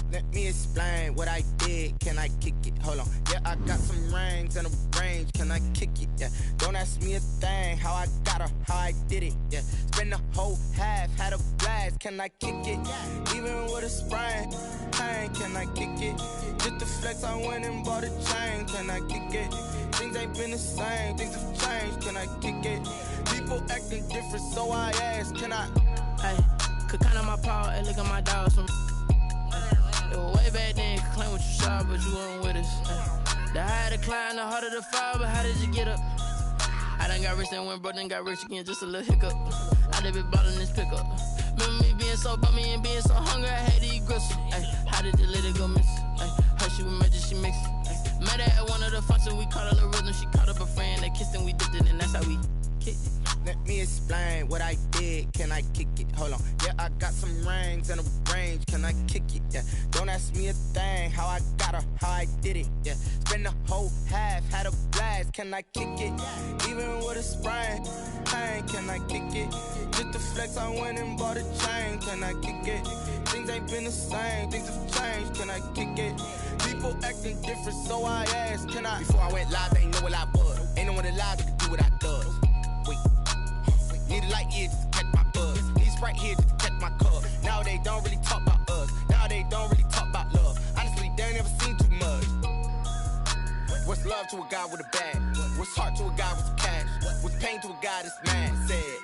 D: Let me explain what I did. Can I kick it? Hold on. Yeah, I got some rings and a range. Can I kick it? Yeah. Don't ask me a thing. How I got her, how I did it. Yeah. Spend the whole half, had a blast. Can I kick it? Even with a sprain. Pain, can I kick it? Just the flex, I went and bought a chain. Can I kick it? Things ain't been the same. Things have changed. Can I kick it? People acting different, so I ask. Can I?
F: Hey, could count on my power and look at my dogs from. It was way back then, could claim what you saw, but you weren't with us. The higher the climb, the harder the fall, but how did you get up? I done got rich and went broke, then got rich again, just a little hiccup. I done been ballin' this pickup. Remember me being so bummy and being so hungry, I had to eat gristle. Ay, how did you let it go miss? Ay, how she was magic, she mixed. Met her at one of the functions, we caught her the rhythm, she caught up a friend, they kissed and we dipped it, and that's how we kicked it.
D: Let me explain what I did. Can I kick it? Hold on. Yeah, I got some rings and a range. Can I kick it? Yeah. Don't ask me a thing. How I got her, how I did it. Yeah. Spend the whole half, had a blast. Can I kick it? Even with a sprain. Pain, can I kick it? Just the flex, I went and bought a chain. Can I kick it? Things ain't been the same. Things have changed. Can I kick it? People acting different, so I asked. Can I? Before I went live, they ain't know what I was. Ain't no one alive that could do what I does. Wait. Need a light year just to catch my buzz. Need Sprite here just to catch my cup. Now they don't really talk about us. Now they don't really talk about love. Honestly, they ain't never seen too much. What's love to a guy with a bag? What's heart to a guy with some cash? What's pain to a guy that's mad? Said.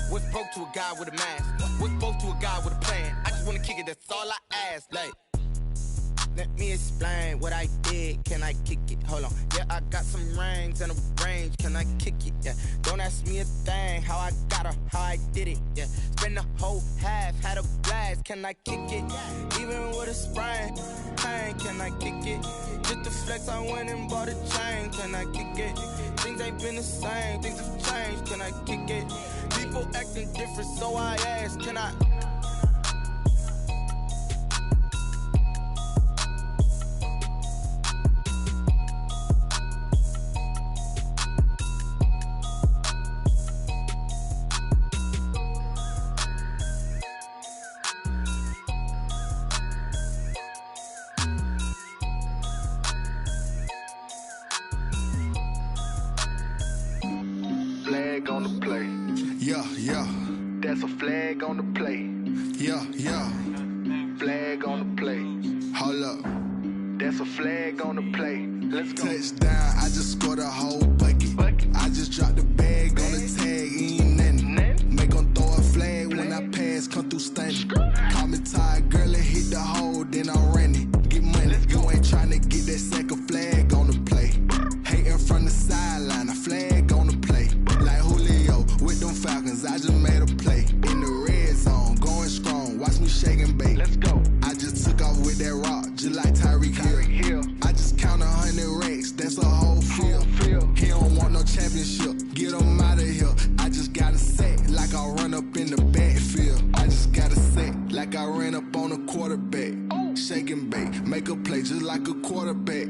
D: What's broke to a guy with a mask? What's both to a guy with a plan? I just wanna kick it, that's all I ask. Like, let me explain what I did. Can I kick it? Hold on. Yeah, I got some rings and a range. Can I kick it? Yeah. Don't ask me a thing. How I got her, how I did it. Yeah. Spend the whole half, had a blast. Can I kick it? Even with a sprain. Pain, can I kick it? Just the flex, I went and bought a chain. Can I kick it? Things ain't been the same. Things have changed. Can I kick it? People acting different, so I ask. Can I?
G: Flag on the play. Yeah, yeah. That's a flag on the play. Yeah, yeah. Flag on the play. Hold up. That's a flag on the play. Let's go. Touchdown, I just scored a whole bucket. I just dropped the bag on the tag, ain't nothing. Make them throw a flag when I pass, come through stunning. Call me tired, girl, and hit the hole, then I'm running. Get money, you ain't trying to get that second flag on the play. Hating from the sideline, a flag on the play. Like Julio with them Falcons, I just made a play. In the red zone, going strong, watch me shake and bake. Let's go. I just took off with that rock, just like Tyreek Hill. I just count 100 racks, that's a whole field. He don't want no championship, get him out of here. I just got a set, like I run up in the backfield. I just got a set, like I ran up on a quarterback. Shake and bake, make a play just like a quarterback.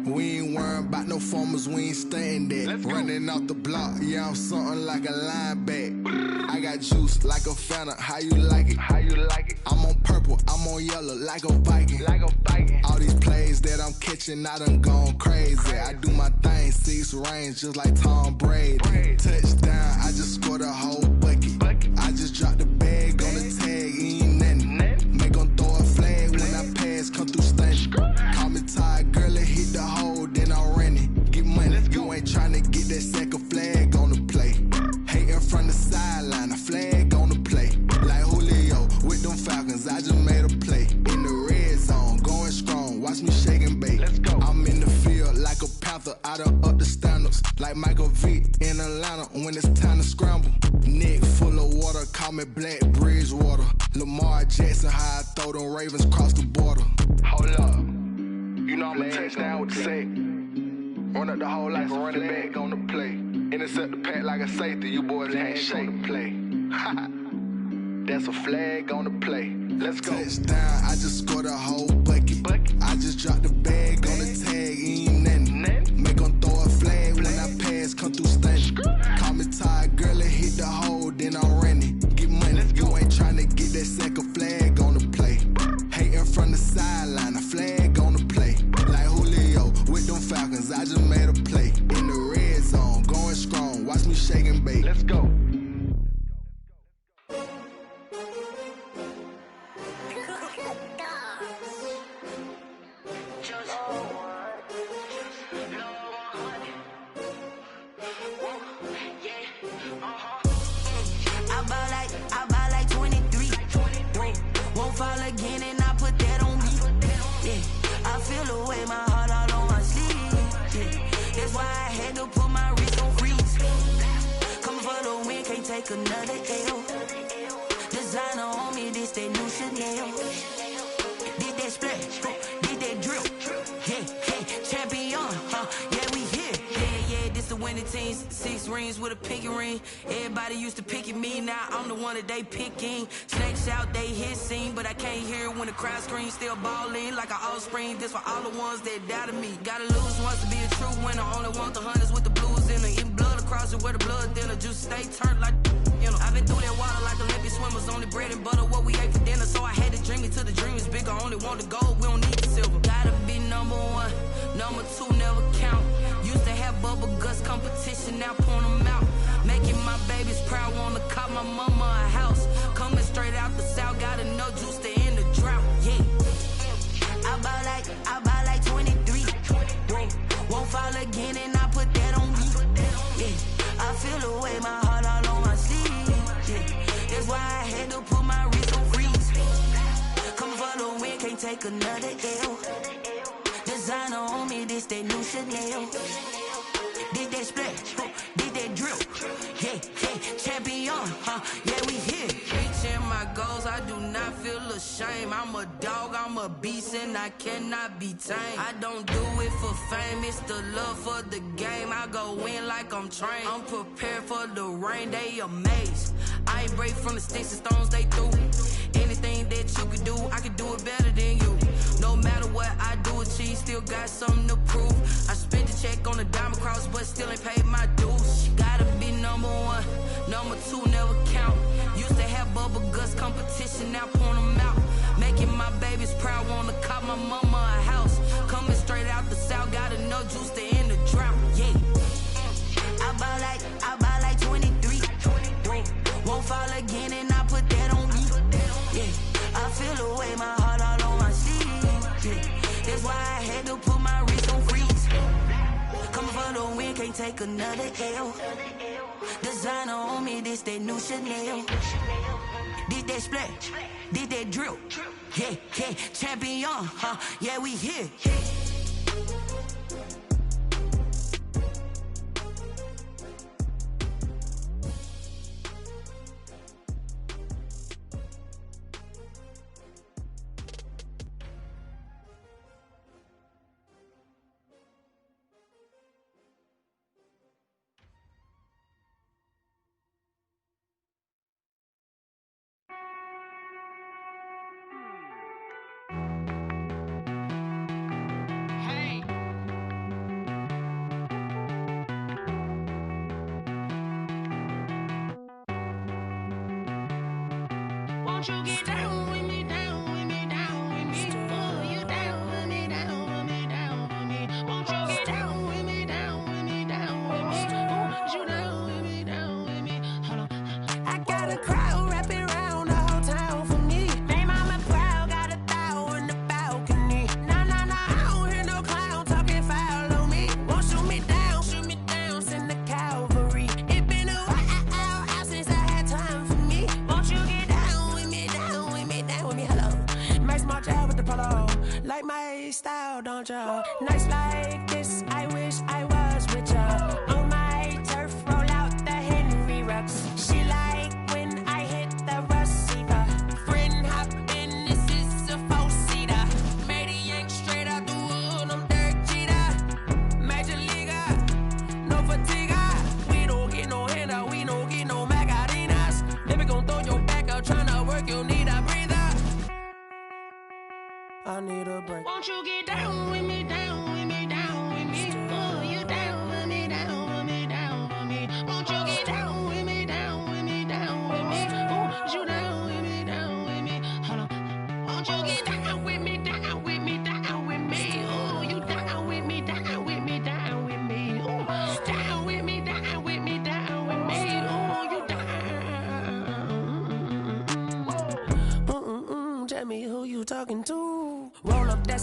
G: We ain't worrying about no formers, we ain't staying there. Running off the block, yeah, I'm something like a linebacker. I got juice like a Fanta, how you like it? How you like it? I'm on purple, I'm on yellow, like a Viking. Like a Viking. All these plays that I'm catching, I done gone crazy. I do my thing, 6 range, just like Tom Brady. Touchdown, I just scored a whole bucket. I just dropped the bag on the tag, ain't nothing. Make them throw a flag when I pass, come through stunning. Call me tired, girl, and hit the hole, then I'm running. Get money, you ain't trying to get shambles. Like Michael Vick in Atlanta when it's time to scramble. Neck full of water, call me Black Bridgewater. Lamar Jackson, how I throw them Ravens cross the border. Hold up, you know I'm a touchdown with the sack. Run up the whole like a running back on the play. Intercept the pack like a safety, you boys can't shake the play. That's a flag on the play. Let's go. Touchdown, I just scored a whole bucket. I just dropped the bag on the tag, ain't nothing. Make them throw a flag when I pass, come through stunning. Call me tired, girl, it hit the hole, then I'm running. Get money, you ain't trying to get that second flag on the play. Hating from the sideline, a flag on the play. Like Julio with them Falcons, I just made a play. In the red zone, going strong, watch me shake and bake. Let's go.
H: I buy like 23. Won't fall again and I put that on me. Yeah, I feel the way my heart all on my sleeve. Yeah, that's why I had to put my wrist on freeze. Coming for the win, can't take another L. Designer on me, this that new Chanel. Did that splash, did that drill. Yeah, champion, yeah, we here. Yeah, this the winning team. 6 rings with a pinky ring. Everybody used to pick at me, now I'm the one that they picking. Snakes out, they hit scene, but I can't hear it when the crowd screams. Still balling like an offspring. This for all the ones that doubted me. Gotta lose once to be a true winner. Only want the hunters with the blues in it. Eating blood across it where the blood thinner. Just stay turned like, you know. I've been through that water like Olympic swimmers. Only bread and butter, what we ate for dinner. So I had to dream it till the dream is bigger. Only want the gold, we don't need the silver. Gotta be number 1, number 2 never count. Used to have bubble guts competition, now point them out. Making my babies proud, wanna cop my mama a house. Coming straight out the south, got enough juice to end the drought. Yeah, I buy like 23. Won't fall again and I put that on me. Yeah, I feel the way my heart all on my sleeve. Yeah, that's why I had to put my wrist on freeze. Coming for the win, can't take another L. Designer on me, this that new Chanel. Did that splash, did that drill. Yeah, champion, yeah, we here. Reaching my goals, I do not feel ashamed. I'm a dog, I'm a beast, and I cannot be tamed. I don't do it for fame, it's the love for the game. I go in like I'm trained. I'm prepared for the rain, they amazed. I ain't break from the sticks and stones they threw. Anything that you could do, I could do it better than you. No matter what I do, achieve, still got something to prove. I spent the check on the diamond cross, but still ain't paid my dues. Gotta be number 1, number 2 never count. Used to have bubble guts competition, now point them out. Making my babies proud, wanna cop my mama a house. Coming straight out the south, got enough juice to end the drought. Yeah, I buy like 23. Won't fall again and I put that on me. Yeah, I feel the way my heart all on my sleeve. Yeah, that's why I had to put my wrist on freeze. Coming for the win, can't take another L. Designer on me, this that new Chanel. Did that splash, did that drill. Yeah, champion, yeah, we here.
F: Won't you get down with me, down with me, down with me? Oh, you down with me, down with me, down with me. Won't you get down with me, down with me, down with me? Oh, you down with me, down with me? Hold on. I got a crowd wrapping around the whole town for me. They mama proud, got a thou in the balcony. Nah, I don't hear no clown talking foul on me. Won't shoot me down, send the cavalry. It been a while since I had time for me. Won't you get down with me, down with me, down with me? Hello. Max March out with the polo. Like my style, don't you? Nights like this, I wish I was with ya.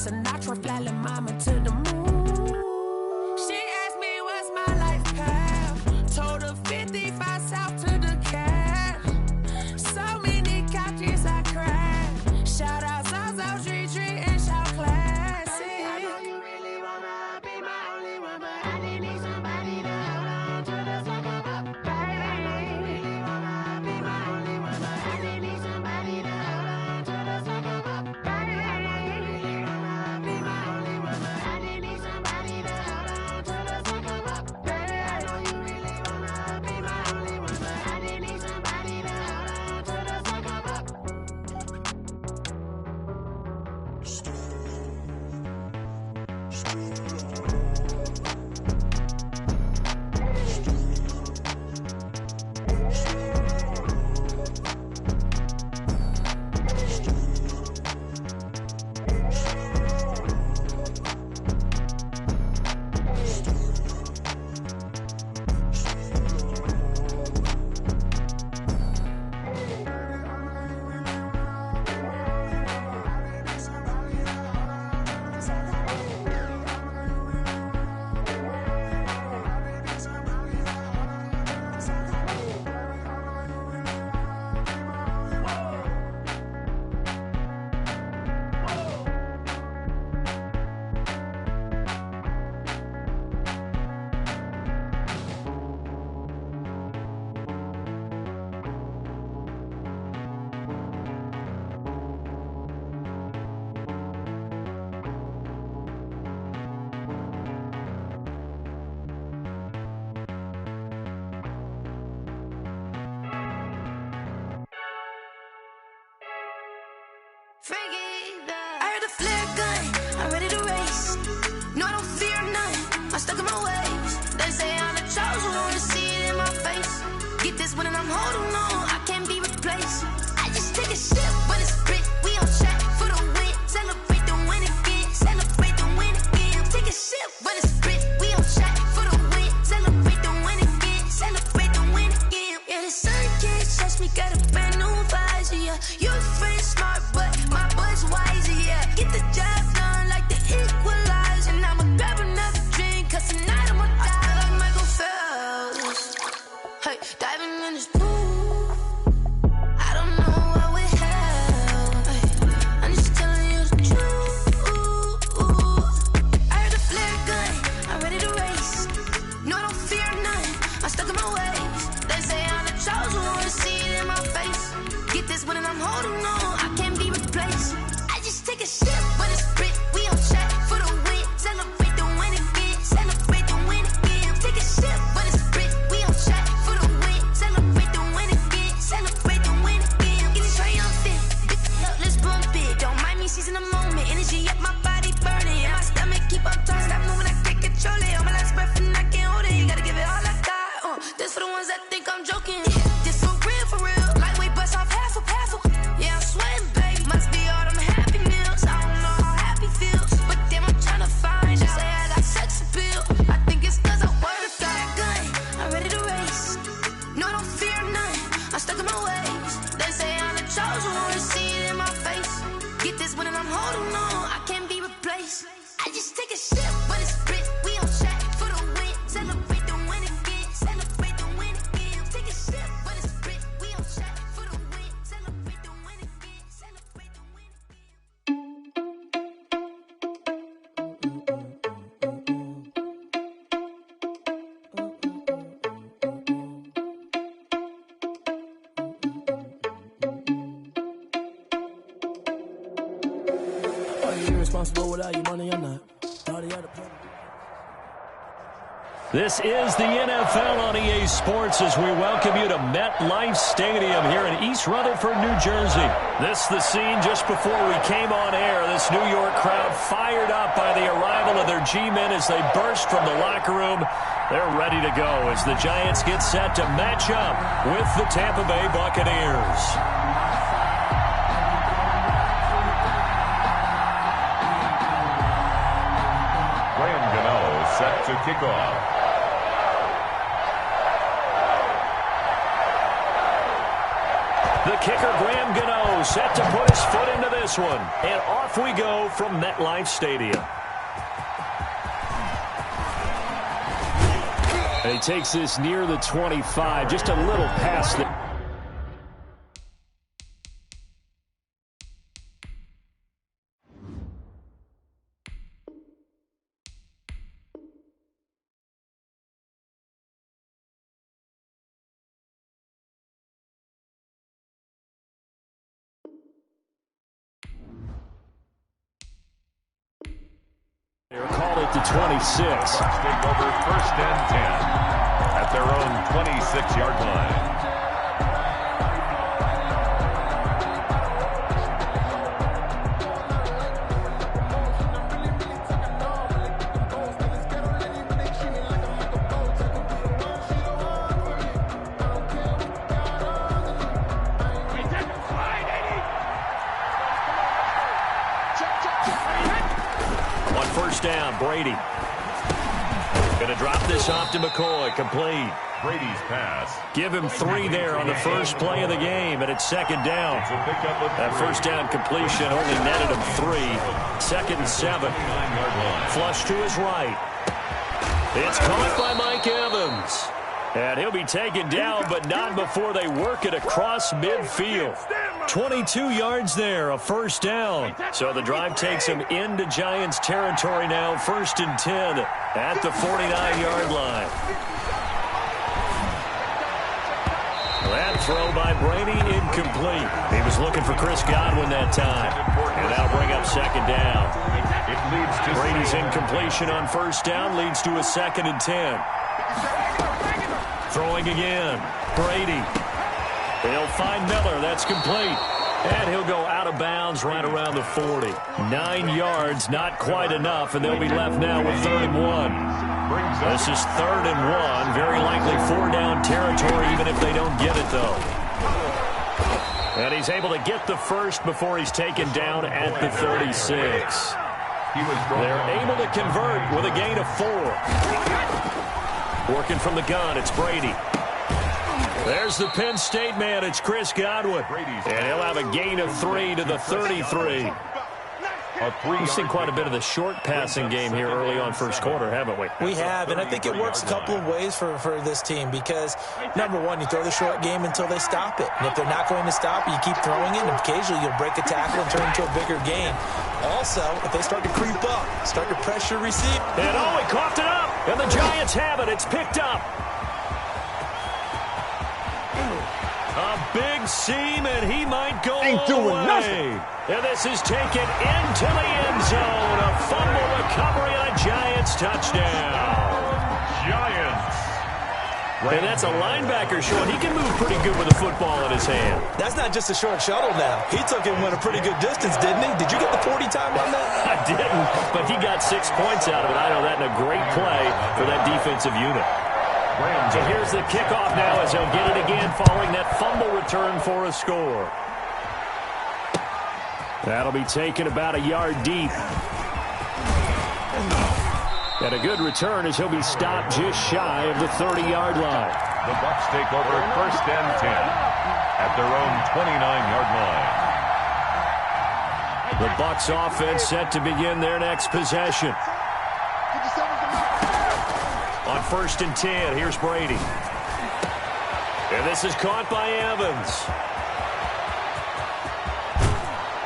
H: Sinatra, flying mama to the moon. She asked me what's my life path. Told her 55 south to the cab. So many couches I cried. Shout out South Street and shout classic. I know you really wanna be my only one, but I didn't need somebody to hold on to the second up. I know you really wanna be my only one, but I didn't need somebody to hold on to the second up. I know you really wanna be my only one, but I didn't need somebody to hold on to the second up. I know you really wanna be my only one, but I didn't need somebody to hold on to the second up. I heard a flare gun, I'm ready to race. No, I don't fear none, I'm stuck in my ways. They say I'm the chosen one, to see it in my face. Get this one and I'm holding on, I can't be replaced. I just take a sip when it's split, we on track for the win. Celebrate the win again, celebrate the win again. Take a sip when it's split, we on track for the win. Celebrate the win again, celebrate the win again. Yeah, the sun can't touch me, got a brand new visor, yeah. Your friend smart, but my boy's wiser, yeah. Get the job done like the equalizer. And I'ma grab another drink, cause tonight I'ma die like Michael Phelps. Hey, diving in this pool, I don't know what we have. Hey, I'm just telling you the truth. I heard a flare gun, I'm ready to race. No, I don't fear none, I'm stuck in my ways. They say I'm the chosen one, to see it in my face. Get this one and I'm holding on, I can't be replaced. I just take a sip when it's split, we on track for the win. Celebrate the win again, celebrate the win again. Take a sip when it's split, we on track for the win. Celebrate the win again, celebrate the win again. Get it triumphant, let's bump it. Don't mind me seizing the moment, energy up my body burning. And my stomach keep on turning, stop moving, I can't control it. On my last breath and I can't hold it, you gotta give it all I got. This for the ones that think I'm joking. This for real, lightweight bust off half a. Yeah, I'm sweating, babe, must be all them happy meals. I don't know how happy feels, but damn, I'm tryna find out. Say I got sex appeal, I think it's cause I word a gun, I'm ready to race. No, I don't fear none, I'm stuck in my ways. They say I'm the chosen one, to see it in my face. Get this one and I'm holding on, I can't be replaced. I just take a sip when it's split, we on track for the win. Celebrate the win again, celebrate the win again. Take a sip when it's split, we on track for the win. Celebrate the win again, celebrate the win again.
I: Are you irresponsible without your money or not?
B: This is the NFL on EA Sports as we welcome you to MetLife Stadium here in East Rutherford, New Jersey. This the scene just before we came on air. This New York crowd fired up by the arrival of their G-men as they burst from the locker room. They're ready to go as the Giants get set to match up with the Tampa Bay Buccaneers.
A: Set to kick off.
B: The kicker, Graham Gano, set to put his foot into this one. And off we go from MetLife Stadium. And he takes this near the 25, just a little past the... They're called at the 26.
A: Take over 1st and 10 at their own 26-yard line.
B: Down, Brady. Going to drop this off to McCoy, complete.
A: Brady's pass.
B: Give him 3 there on the first play of the game, and it's 2nd down. That 1st down completion only netted him 3. 2nd and 7. Flush to his right. It's caught by Mike Evans. And he'll be taken down, but not before they work it across midfield. 22 yards there, a 1st down. So the drive takes him into Giants territory now, 1st and 10 at the 49-yard line. That throw by Brady incomplete. He was looking for Chris Godwin that time. And that'll bring up 2nd down. Brady's incompletion on 1st down leads to a 2nd and 10. Throwing again. Brady. They'll find Miller. That's complete. And he'll go out of bounds right around the 40. 9 yards, not quite enough, and they'll be left now with 3rd and 1. This is 3rd and 1. Very likely 4-down territory, even if they don't get it, though. And he's able to get the first before he's taken down at the 36. They're able to convert with a gain of 4. Working from the gun, it's Brady. There's the Penn State man, it's Chris Godwin. And he'll have a gain of 3 to the 33. We've seen quite a bit of the short passing game here early on 1st quarter, haven't we?
C: We have, and I think it works a couple of ways for this team because, number one, you throw the short game until they stop it. And if they're not going to stop it, you keep throwing it, and occasionally you'll break a tackle and turn into a bigger gain. Also, if they start to creep up, start to pressure receive.
B: And he coughed it up, and the Giants have it. It's picked up. A big seam, and he might go
J: Ain't doing nothing.
B: And this is taken into the end zone. A fumble recovery and a Giants touchdown.
A: Giants.
B: And that's a linebacker showing he can move pretty good with a football in his hand.
C: That's not just a short shuttle now. He took it and went a pretty good distance, didn't he? Did you get the 40 time on that?
B: I didn't, but he got 6 points out of it. I know that in a great play for that defensive unit. So here's the kickoff now as he'll get it again following that fumble return for a score. That'll be taken about a yard deep. And a good return as he'll be stopped just shy of the 30-yard line.
A: The Bucs take over 1st and 10 at their own 29-yard line.
B: The Bucs offense set to begin their next possession. On 1st and 10, here's Brady. And this is caught by Evans.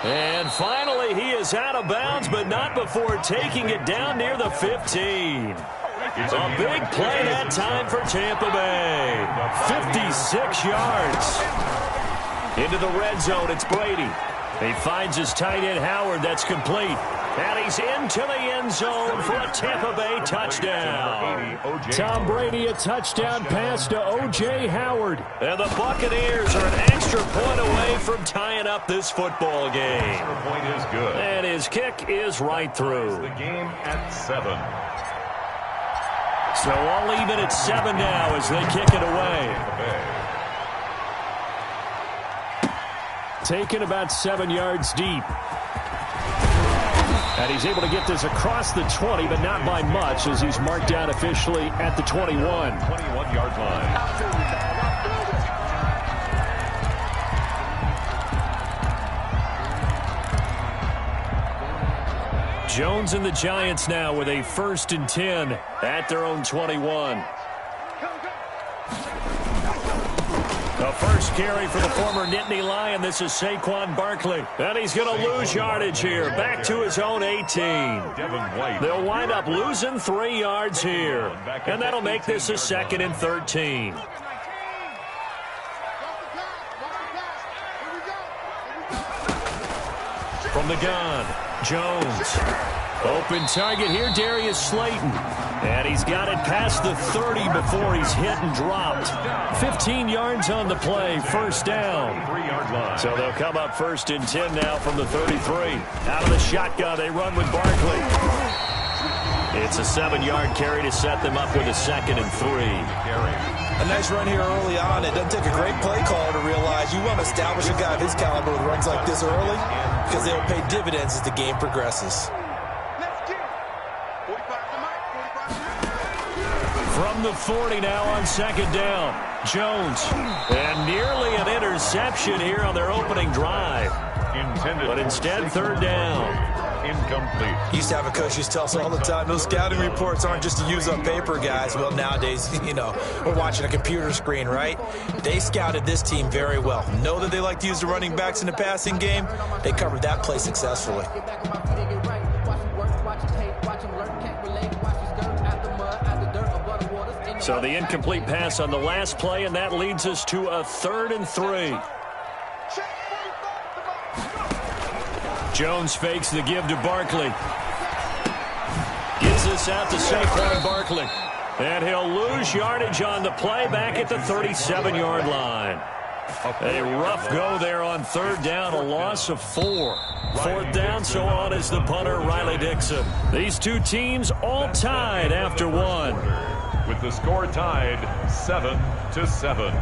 B: And finally, he is out of bounds, but not before taking it down near the 15. A big play that time for Tampa Bay. 56 yards. Into the red zone, it's Brady. He finds his tight end, Howard. That's complete. And he's into the end zone for a Tampa Bay touchdown. Tom Brady, a touchdown pass to O.J. Howard. And the Buccaneers are an extra point away from tying up this football game.
A: Extra point is good.
B: And his kick is right through.
A: The game at 7.
B: So all even at 7 now as they kick it away. Taken about 7 yards deep. And he's able to get this across the 20, but not by much as he's marked down officially at the 21.
A: 21-yard line.
B: Jones and the Giants now with a 1st and 10 at their own 21. The first carry for the former Nittany Lion. This is Saquon Barkley. And he's going to lose yardage here. Back to his own 18. They'll wind up losing 3 yards here. And that'll make this a 2nd and 13. From the gun, Jones. Open target here, Darius Slayton. And he's got it past the 30 before he's hit and dropped. 15 yards on the play, 1st down. So they'll come up 1st and 10 now from the 33. Out of the shotgun, they run with Barkley. It's a 7-yard carry to set them up with a 2nd and 3.
C: A nice run here early on. It doesn't take a great play caller to realize you want to establish a guy of his caliber with runs like this early because they'll pay dividends as the game progresses.
B: From the 40 now on 2nd down. Jones. And nearly an interception here on their opening drive. But instead, 3rd down.
A: Incomplete.
C: Used to have a coach used to tell us all the time, those scouting reports aren't just to use up paper, guys. Well, nowadays, we're watching a computer screen, right? They scouted this team very well. Know that they like to use the running backs in the passing game. They covered that play successfully.
B: So the incomplete pass on the last play, and that leads us to a 3rd and 3. Jones fakes the give to Barkley. Gets this out to Saquon Barkley. And he'll lose yardage on the play back at the 37-yard line. A rough go there on 3rd down, a loss of 4. 4th down, so on is the punter, Riley Dixon. These two teams all tied after 1.
A: With the score tied 7-7.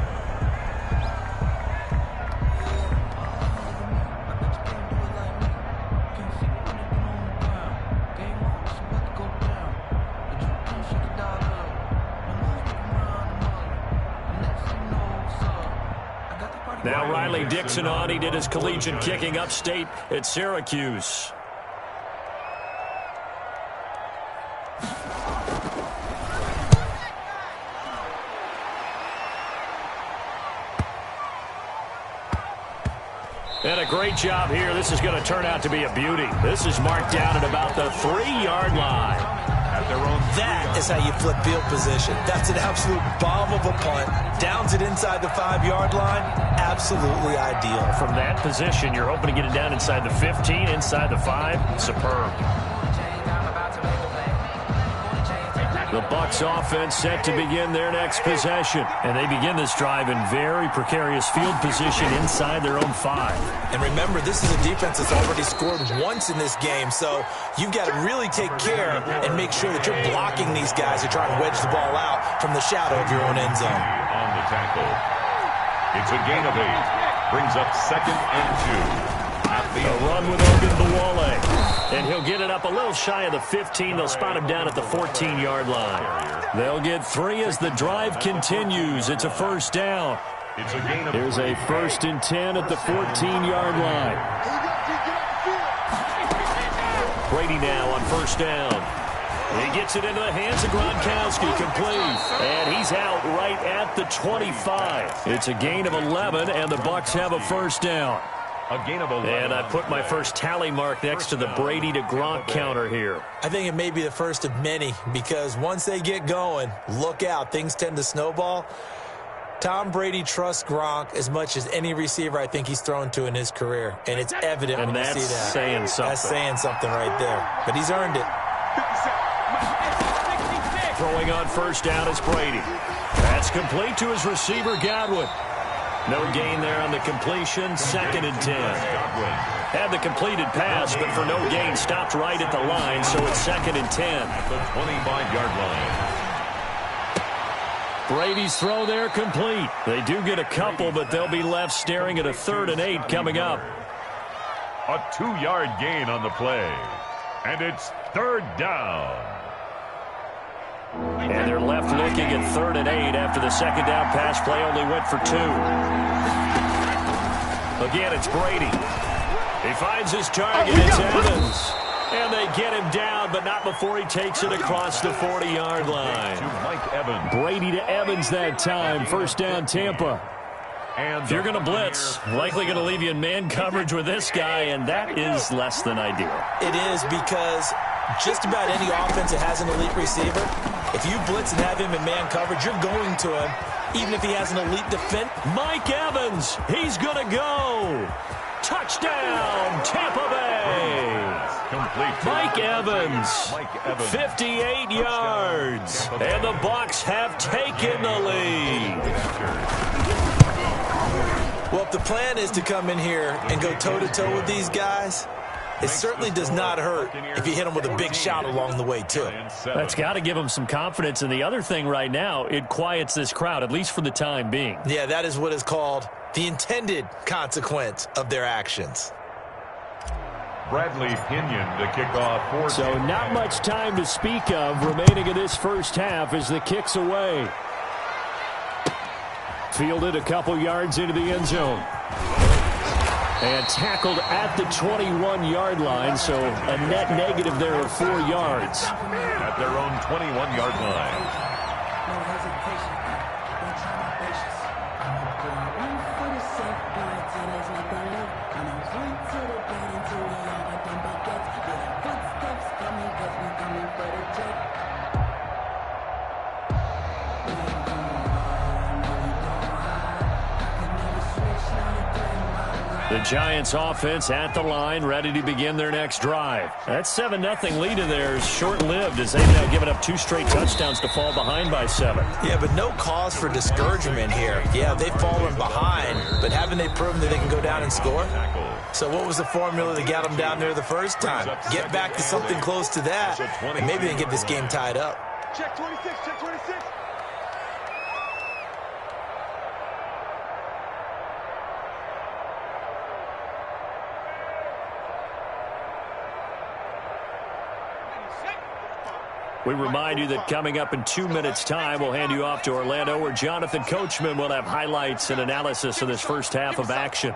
B: Now Riley Dixon on. He did his collegiate kicking upstate at Syracuse. And a great job here. This is going to turn out to be a beauty. This is marked down at about the 3-yard line.
C: That is how you flip field position. That's an absolute bomb of a punt. Downs it inside the 5-yard line. Absolutely ideal.
B: From that position, you're hoping to get it down inside the 15, inside the 5. Superb. The Bucs offense set to begin their next possession. And they begin this drive in very precarious field position inside their own 5.
C: And remember, this is a defense that's already scored once in this game. So you've got to really take care and make sure that you're blocking these guys who try to wedge the ball out from the shadow of your own end zone.
A: On the tackle. It's a gain of 8. Brings up 2nd and 2.
B: A run with Ogunbowale. And he'll get it up a little shy of the 15. They'll spot him down at the 14-yard line. They'll get 3 as the drive continues. It's a 1st down. Here's a 1st and 10 at the 14-yard line. Brady now on 1st down. He gets it into the hands of Gronkowski, complete. And he's out right at the 25. It's a gain of 11, and the Bucs have a 1st down.
A: A gain of 11.
B: And I put my first tally mark next to the Brady to Gronk counter here.
C: I think it may be the first of many because once they get going, look out. Things tend to snowball. Tom Brady trusts Gronk as much as any receiver I think he's thrown to in his career. And it's evident when you see that.
B: And that's saying something.
C: That's saying something right there. But he's earned it.
B: Throwing on 1st down is Brady. That's complete to his receiver, Godwin. No gain there on the completion, 2nd and 10. Had the completed pass, but for no gain, stopped right at the line, so it's 2nd and 10.
A: At the 25-yard line.
B: Brady's throw there complete. They do get a couple, but they'll be left staring at a 3rd and 8 coming up.
A: A 2-yard gain on the play. And it's 3rd down.
B: And they're left looking at 3rd and 8 after the 2nd down pass play only went for 2. Again, it's Brady. He finds his target. It's Evans. And they get him down, but not before he takes it across the 40-yard line.
A: To Mike Evans.
B: Brady to Evans that time. First down, Tampa.
A: And
B: if you're going to blitz, likely going to leave you in man coverage with this guy, and that is less than ideal.
C: It is, because just about any offense that has an elite receiver, if you blitz and have him in man coverage, you're going to him, even if he has an elite defense.
B: Mike Evans, he's going to go. Touchdown, Tampa Bay. Mike Evans, 58 yards, and the Bucs have taken the lead.
C: Well, if the plan is to come in here and go toe-to-toe with these guys, it certainly does not hurt if you hit them with a big shout along the way, too.
B: That's got to give them some confidence. And the other thing right now, it quiets this crowd, at least for the time being.
C: Yeah, that is what is called the intended consequence of their actions.
A: Bradley Pinion to kick off.
B: So not much time to speak of remaining in this first half as the kick's away. Fielded a couple yards into the end zone. And tackled at the 21-yard line, so a net negative there of 4 yards.
A: At their own 21-yard line.
B: The Giants offense at the line, ready to begin their next drive. That 7-0 lead of theirs short-lived as they've now given up 2 straight touchdowns to fall behind by 7.
C: Yeah, but no cause for discouragement here. Yeah, they've fallen behind, but haven't they proven that they can go down and score? So what was the formula that got them down there the first time? Get back to something close to that, and maybe they can get this game tied up.
J: Check 26, check 26.
B: We remind you that coming up in 2 minutes' time, we'll hand you off to Orlando, where Jonathan Coachman will have highlights and analysis of this first half of action.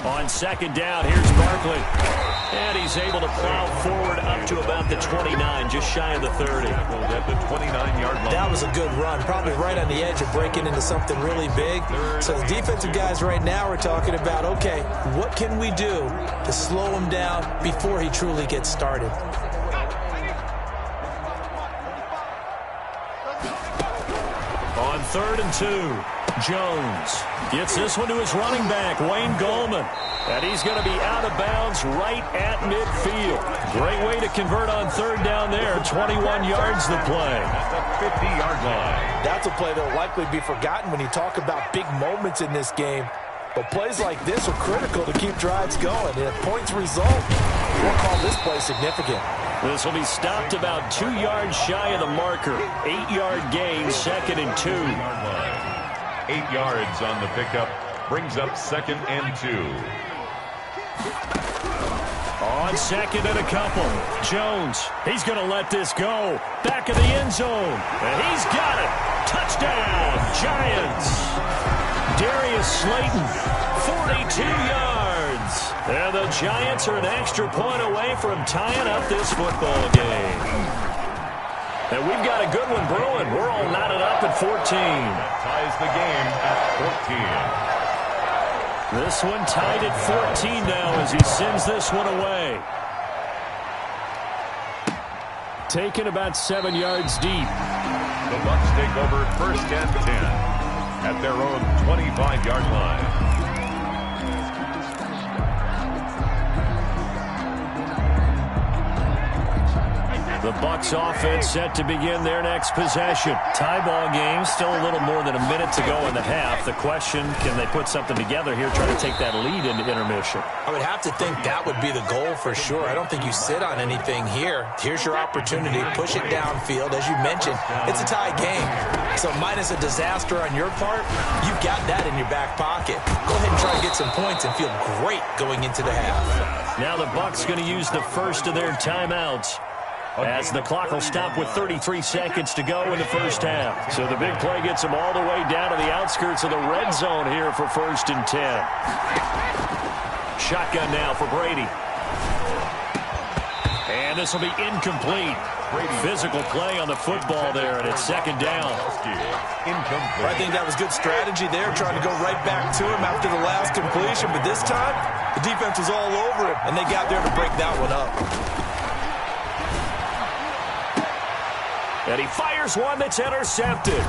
B: On second down, here's Barkley. And he's able to plow forward up to about the 29, just shy of the 30.
A: At the 29-yard line.
C: That was a good run, probably right on the edge of breaking into something really big. So the defensive guys right now are talking about, okay, what can we do to slow him down before he truly gets started?
B: On 3rd and 2, Jones gets this one to his running back, Wayne Gallman. And he's going to be out of bounds right at midfield. Great way to convert on 3rd down there. 21 yards the play.
A: At the 50-yard line.
C: That's a play that will likely be forgotten when you talk about big moments in this game. But plays like this are critical to keep drives going. And if points result, we'll call this play significant.
B: This will be stopped about 2 yards shy of the marker. 8-yard gain, 2nd and 2.
A: 8 yards on the pickup. Brings up 2nd and 2.
B: On 2nd and a couple. Jones, he's going to let this go. Back of the end zone. And he's got it. Touchdown, Giants. Darius Slayton, 42 yards. And the Giants are an extra point away from tying up this football game. And we've got a good one brewing. We're all knotted up at 14.
A: That ties the game at 14.
B: This one tied at 14 now as he sends this one away. Taken about 7 yards deep.
A: The Bucs take over 1st and 10 at their own 25-yard line.
B: The Bucs offense set to begin their next possession. Tie ball game, still a little more than a minute to go in the half. The question, can they put something together here, try to take that lead into intermission?
C: I would have to think that would be the goal for sure. I don't think you sit on anything here. Here's your opportunity. Push it downfield. As you mentioned, it's a tie game. So minus a disaster on your part, you've got that in your back pocket. Go ahead and try to get some points and feel great going into the half.
B: Now the Bucs going to use the first of their timeouts, as the clock will stop with 33 seconds to go in the first half. So the big play gets them all the way down to the outskirts of the red zone here for 1st and 10. Shotgun now for Brady. And this will be incomplete. Physical play on the football there, and it's second down.
C: I think that was good strategy there, trying to go right back to him after the last completion. But this time, the defense was all over him, and they got there to break that one up.
B: And he fires one that's intercepted.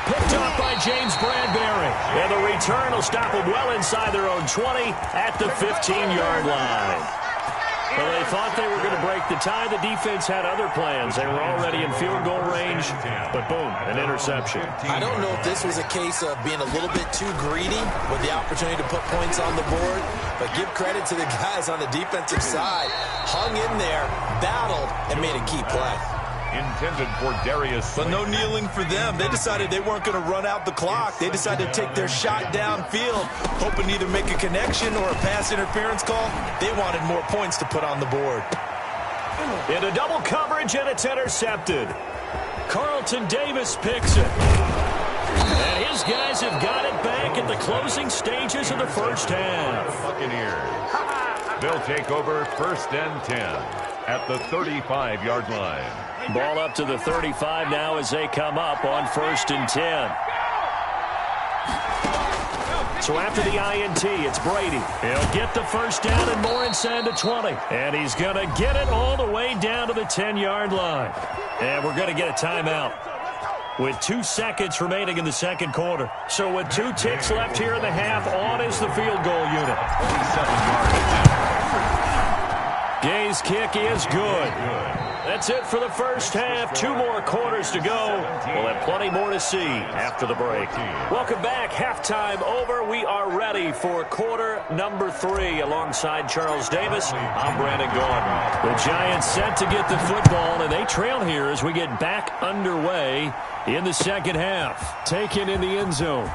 B: Picked off by James Bradbury. And the return will stop them well inside their own 20 at the 15-yard line. Well, they thought they were going to break the tie. The defense had other plans. They were already in field goal range, but boom, an interception.
C: I don't know if this was a case of being a little bit too greedy with the opportunity to put points on the board, but give credit to the guys on the defensive side. Hung in there, battled, and made a key play.
A: Intended for Darius.
C: But no kneeling for them. They decided they weren't going to run out the clock. They decided to take their shot downfield, hoping to either make a connection or a pass interference call. They wanted more points to put on the board.
B: Into double coverage, and it's intercepted. Carlton Davis picks it. And his guys have got it back at the closing stages of the first half.
A: Buccaneers. They'll take over 1st and 10 at the 35-yard line.
B: Ball up to the 35 now as they come up on 1st and 10. So after the INT, it's Brady. He'll get the first down and more inside the 20. And he's going to get it all the way down to the 10-yard line. And we're going to get a timeout with 2 seconds remaining in the second quarter. So with 2 ticks left here in the half, on is the field goal unit.
A: 27 yards.
B: Gay's kick is good. That's it for the first half. 2 more quarters to go. We'll have plenty more to see after the break. Welcome back. Halftime over. We are ready for quarter number 3. Alongside Charles Davis, I'm Brandon Gordon. The Giants set to get the football, and they trail here as we get back underway in the second half. Taken in the end zone.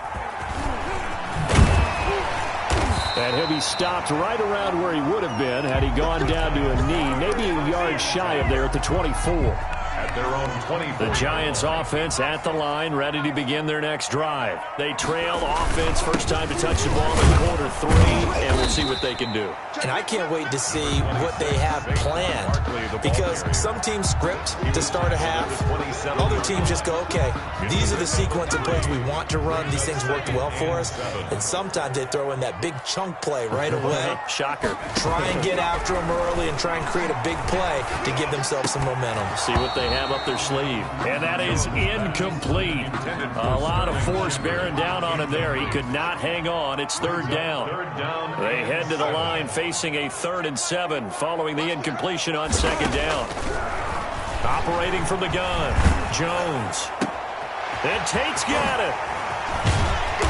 B: And he'll be stopped right around where he would have been had he gone down to a knee, maybe a yard shy of there at the 24.
A: At their own 24.
B: The Giants offense at the line, ready to begin their next drive. They trail offense, first time to touch the ball in quarter 3, and we'll see what they can do.
C: And I can't wait to see what they have planned, because some teams script to start a half. Other teams just go, okay, these are the sequence of plays we want to run. These things worked well for us. And sometimes they throw in that big chunk play right away.
B: Shocker.
C: Try and get after them early and try and create a big play to give themselves some momentum.
B: See what they have up their sleeve. And that is incomplete. A lot of force bearing down on him there. He could not hang on. It's 3rd down. They head to the line facing a 3rd and 7 following the incompletion on 2nd down. Operating from the gun, Jones. And Tate's got it.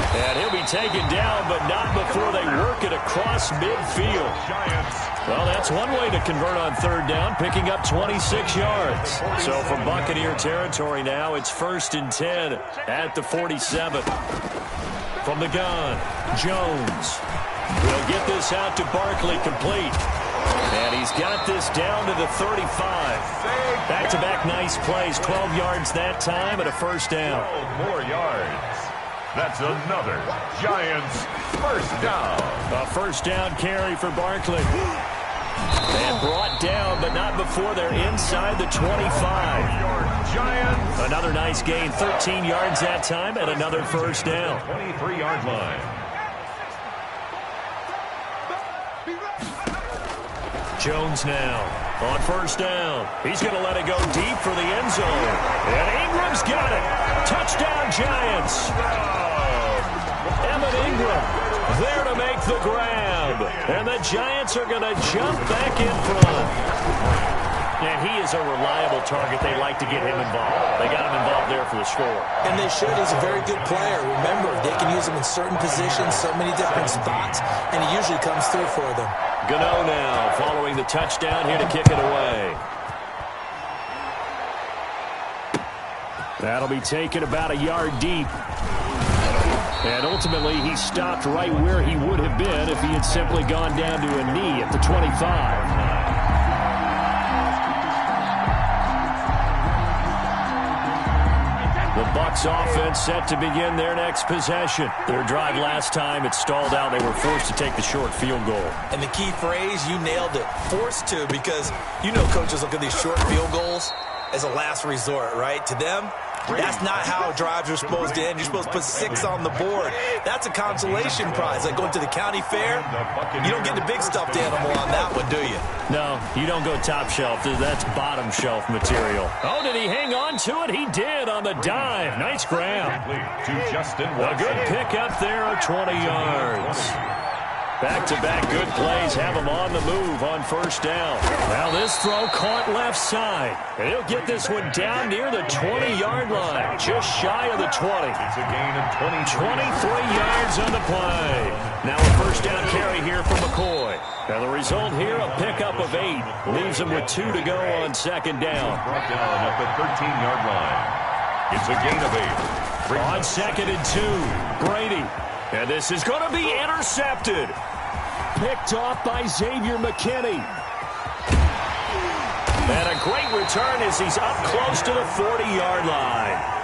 B: And he'll be taken down, but not before they work it across midfield. Well, that's one way to convert on 3rd down, picking up 26 yards. So from Buccaneer territory now, it's 1st and 10 at the 47. From the gun, Jones. We'll get this out to Barkley complete. And he's got this down to the 35. Back-to-back nice plays, 12 yards that time and a first down.
A: 12 more yards. That's another Giants first down.
B: A first down carry for Barkley. And brought down, but not before they're inside the 25.
A: Giants.
B: Another nice gain, 13 yards that time, and another first down.
A: 23-yard line.
B: Jones now on first down. He's going to let it go deep for the end zone. And Ingram's got it. Touchdown, Giants. Evan Ingram there to make the grab. And the Giants are going to jump back in front. And he is a reliable target. They like to get him involved. They got him involved there for the score.
C: And they should. He's a very good player. Remember, they can use him in certain positions, so many different spots, and he usually comes through for them.
B: Gano now following the touchdown here to kick it away. That'll be taken about a yard deep. And ultimately, he stopped right where he would have been if he had simply gone down to a knee at the 25. The Bucs Bucs offense set to begin their next possession. Their drive last time, it stalled out. They were forced to take the short field goal.
C: And the key phrase, you nailed it, forced to, because you know coaches look at these short field goals as a last resort, right? To them, that's not how drives are supposed to end. You're supposed to put 6 on the board. That's a consolation prize. Like going to the county fair, you don't get the big stuffed animal on that one, do you?
B: No, you don't go top shelf. That's bottom shelf material. Oh, did he hang on to it? He did on the dive. Nice grab. A good pickup there of 20 yards. Back-to-back good plays have him on the move on first down. Now this throw caught left side. And he'll get this one down near the 20-yard line, just shy of the 20.
A: It's a gain of
B: 23 yards on the play. Now a first down carry here from McCoy. Now the result here, a pickup of 8. Leaves him with 2 to go on second down.
A: Brought down at the 13-yard line. It's a gain of 8.
B: On second and 2, Brady. And this is going to be intercepted. Picked off by Xavier McKinney. And a great return as he's up close to the 40-yard line.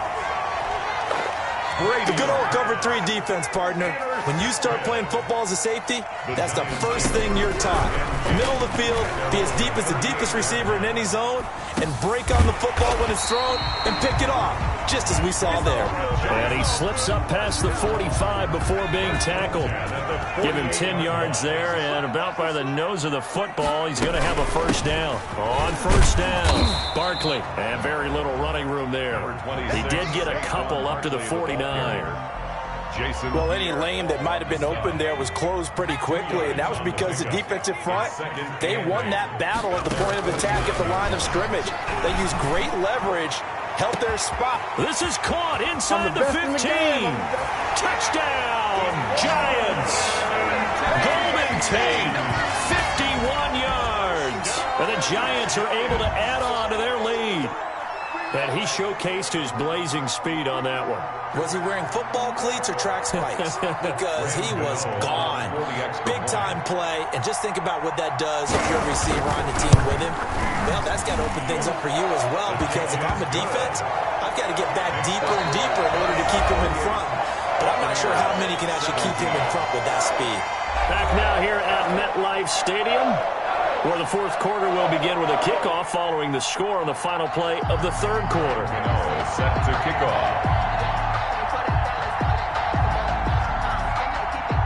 C: The good old cover 3 defense, partner. When you start playing football as a safety, that's the first thing you're taught. Middle of the field, be as deep as the deepest receiver in any zone, and break on the football when it's thrown and pick it off, just as we saw there.
B: And he slips up past the 45 before being tackled. Give him 10 yards there, and about by the nose of the football, he's going to have a first down. On first down, Barkley. And very little running room there. He did get a couple up to the 49.
C: Well, any lane that might have been open there was closed pretty quickly, and that was because the defensive front, they won that battle at the point of attack at the line of scrimmage. They used great leverage, held their spot.
B: This is caught inside the 15. Touchdown, Giants. Golden Tate, 51 yards. And the Giants are able to add on to their lead. And he showcased his blazing speed on that one.
C: Was he wearing football cleats or track spikes? Because he was gone. Big-time play. And just think about what that does if you're a receiver on the team with him. Well, that's got to open things up for you as well, because if I'm a defense, I've got to get back deeper and deeper in order to keep him in front. But I'm not sure how many can actually keep him in front with that speed.
B: Back now here at MetLife Stadium, where the fourth quarter will begin with a kickoff following the score on the final play of the third quarter.
A: Set to kick off.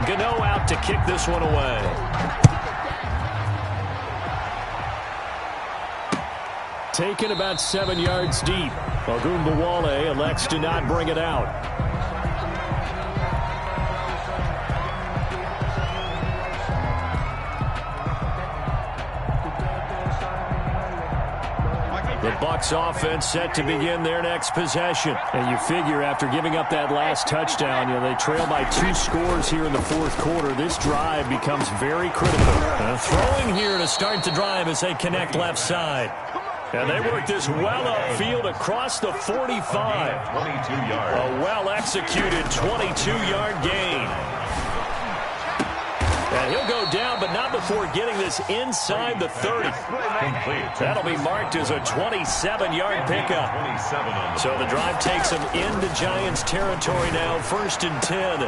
B: Gano out to kick this one away. Taken about 7 yards deep. Ogunbowale elects to not bring it out. The Bucs offense set to begin their next possession. And you figure after giving up that last touchdown, they trail by 2 scores here in the fourth quarter. This drive becomes very critical. Throwing here to start the drive as they connect left side. And they work this well upfield across the 45.
A: 22 yards.
B: A well-executed 22-yard gain. And he'll go down, but not before getting this inside the 30. That'll be marked as a 27-yard pickup. So the drive takes him into Giants territory now, 1st and 10.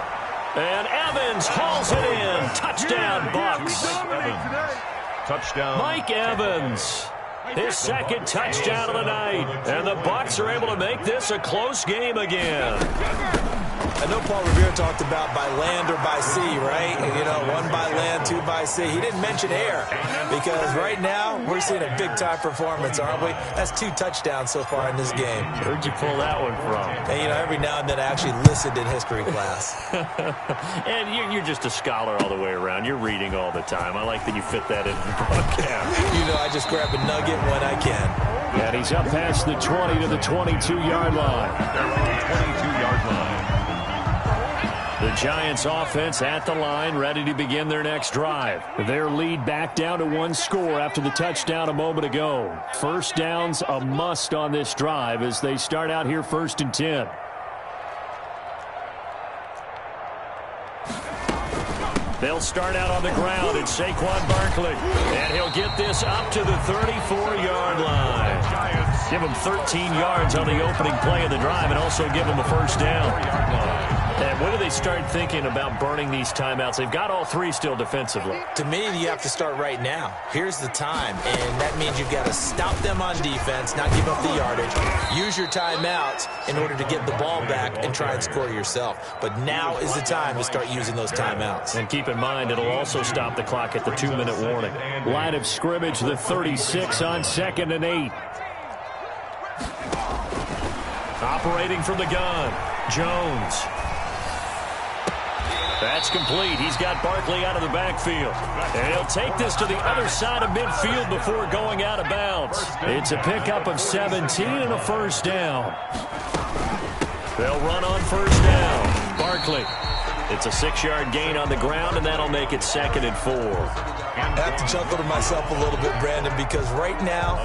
B: And Evans hauls it in. Touchdown, Bucs.
A: Touchdown.
B: Mike Evans. His second touchdown of the night. And the Bucs are able to make this a close game again.
C: I know Paul Revere talked about by land or by sea, right? One by land, 2 by sea. He didn't mention air, because right now we're seeing a big-time performance, aren't we? That's 2 touchdowns so far in this game.
B: Where'd you pull that one from?
C: And, every now and then I actually listened in history class.
B: And you're just a scholar all the way around. You're reading all the time. I like that you fit that into the broadcast.
C: I just grab a nugget when I can.
B: And he's up past the 20 to the 22-yard line.
A: They're on the 22-yard line.
B: The Giants offense at the line, ready to begin their next drive. Their lead back down to 1 score after the touchdown a moment ago. First down's a must on this drive as they start out here 1st and 10. They'll start out on the ground. It's Saquon Barkley. And he'll get this up to the 34-yard line.
A: Giants
B: Give them 13 yards on the opening play of the drive and also give them a first down. And when do they start thinking about burning these timeouts? They've got all three still defensively.
C: To me, you have to start right now. Here's the time, and that means you've got to stop them on defense, not give up the yardage. Use your timeouts in order to get the ball back and try and score yourself. But now is the time to start using those timeouts.
B: And keep in mind, it'll also stop the clock at the 2-minute warning. Line of scrimmage, the 36 on 2nd and 8. Operating from the gun, Jones. That's complete. He's got Barkley out of the backfield. And he'll take this to the other side of midfield before going out of bounds. It's a pickup of 17 and a first down. They'll run on first down. Barkley. It's a 6-yard gain on the ground, and that'll make it 2nd and 4.
C: I have to chuckle to myself a little bit, Brandon, because right now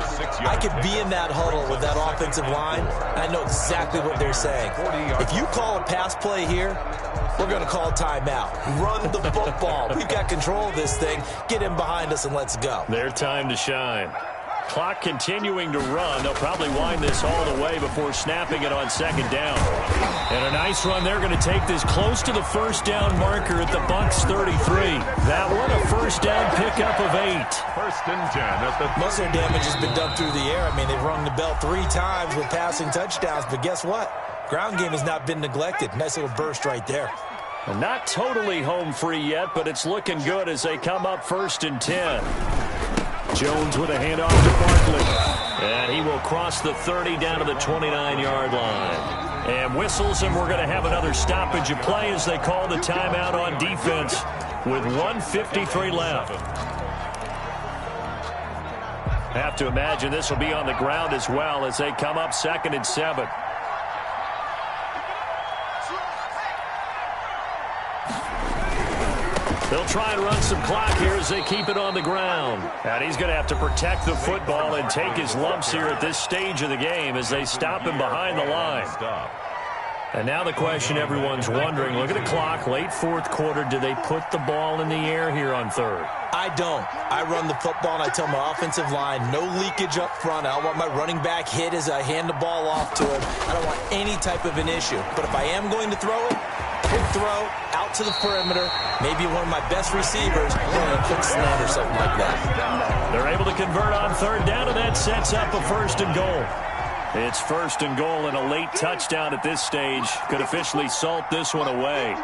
C: I could be in that huddle with that offensive line. I know exactly what they're saying. If you call a pass play here, we're going to call timeout. Run the football. We've got control of this thing. Get in behind us and let's go.
B: Their time to shine. Clock continuing to run. They'll probably wind this all the way before snapping it on 2nd down. And a nice run. They're going to take this close to the first down marker at the Bucs 33. That one a first down pickup of 8.
A: 1st and 10.
C: Most of their damage has been done through the air. I mean, they've rung the bell 3 times with passing touchdowns. But guess what? Ground game has not been neglected. Nice little burst right there.
B: And not totally home free yet, but it's looking good as they come up 1st and 10. Jones with a handoff to Barkley. And he will cross the 30 down to the 29-yard line. And whistles, and we're going to have another stoppage of play as they call the timeout on defense with 1:53 left. Have to imagine this will be on the ground as well as they come up 2nd and 7. They'll try and run some clock here as they keep it on the ground. And he's going to have to protect the football and take his lumps here at this stage of the game as they stop him behind the line. And now the question everyone's wondering, look at the clock, late 4th quarter, do they put the ball in the air here on 3rd?
C: I don't. I run the football, and I tell my offensive line, no leakage up front. I don't want my running back hit as I hand the ball off to him. I don't want any type of an issue. But if I am going to throw it, quick throw, out to the perimeter, maybe one of my best receivers doing a quick slant or something like that.
B: They're able to convert on 3rd down, and that sets up a 1st and goal. It's 1st and goal, and a late touchdown at this stage could officially salt this one away.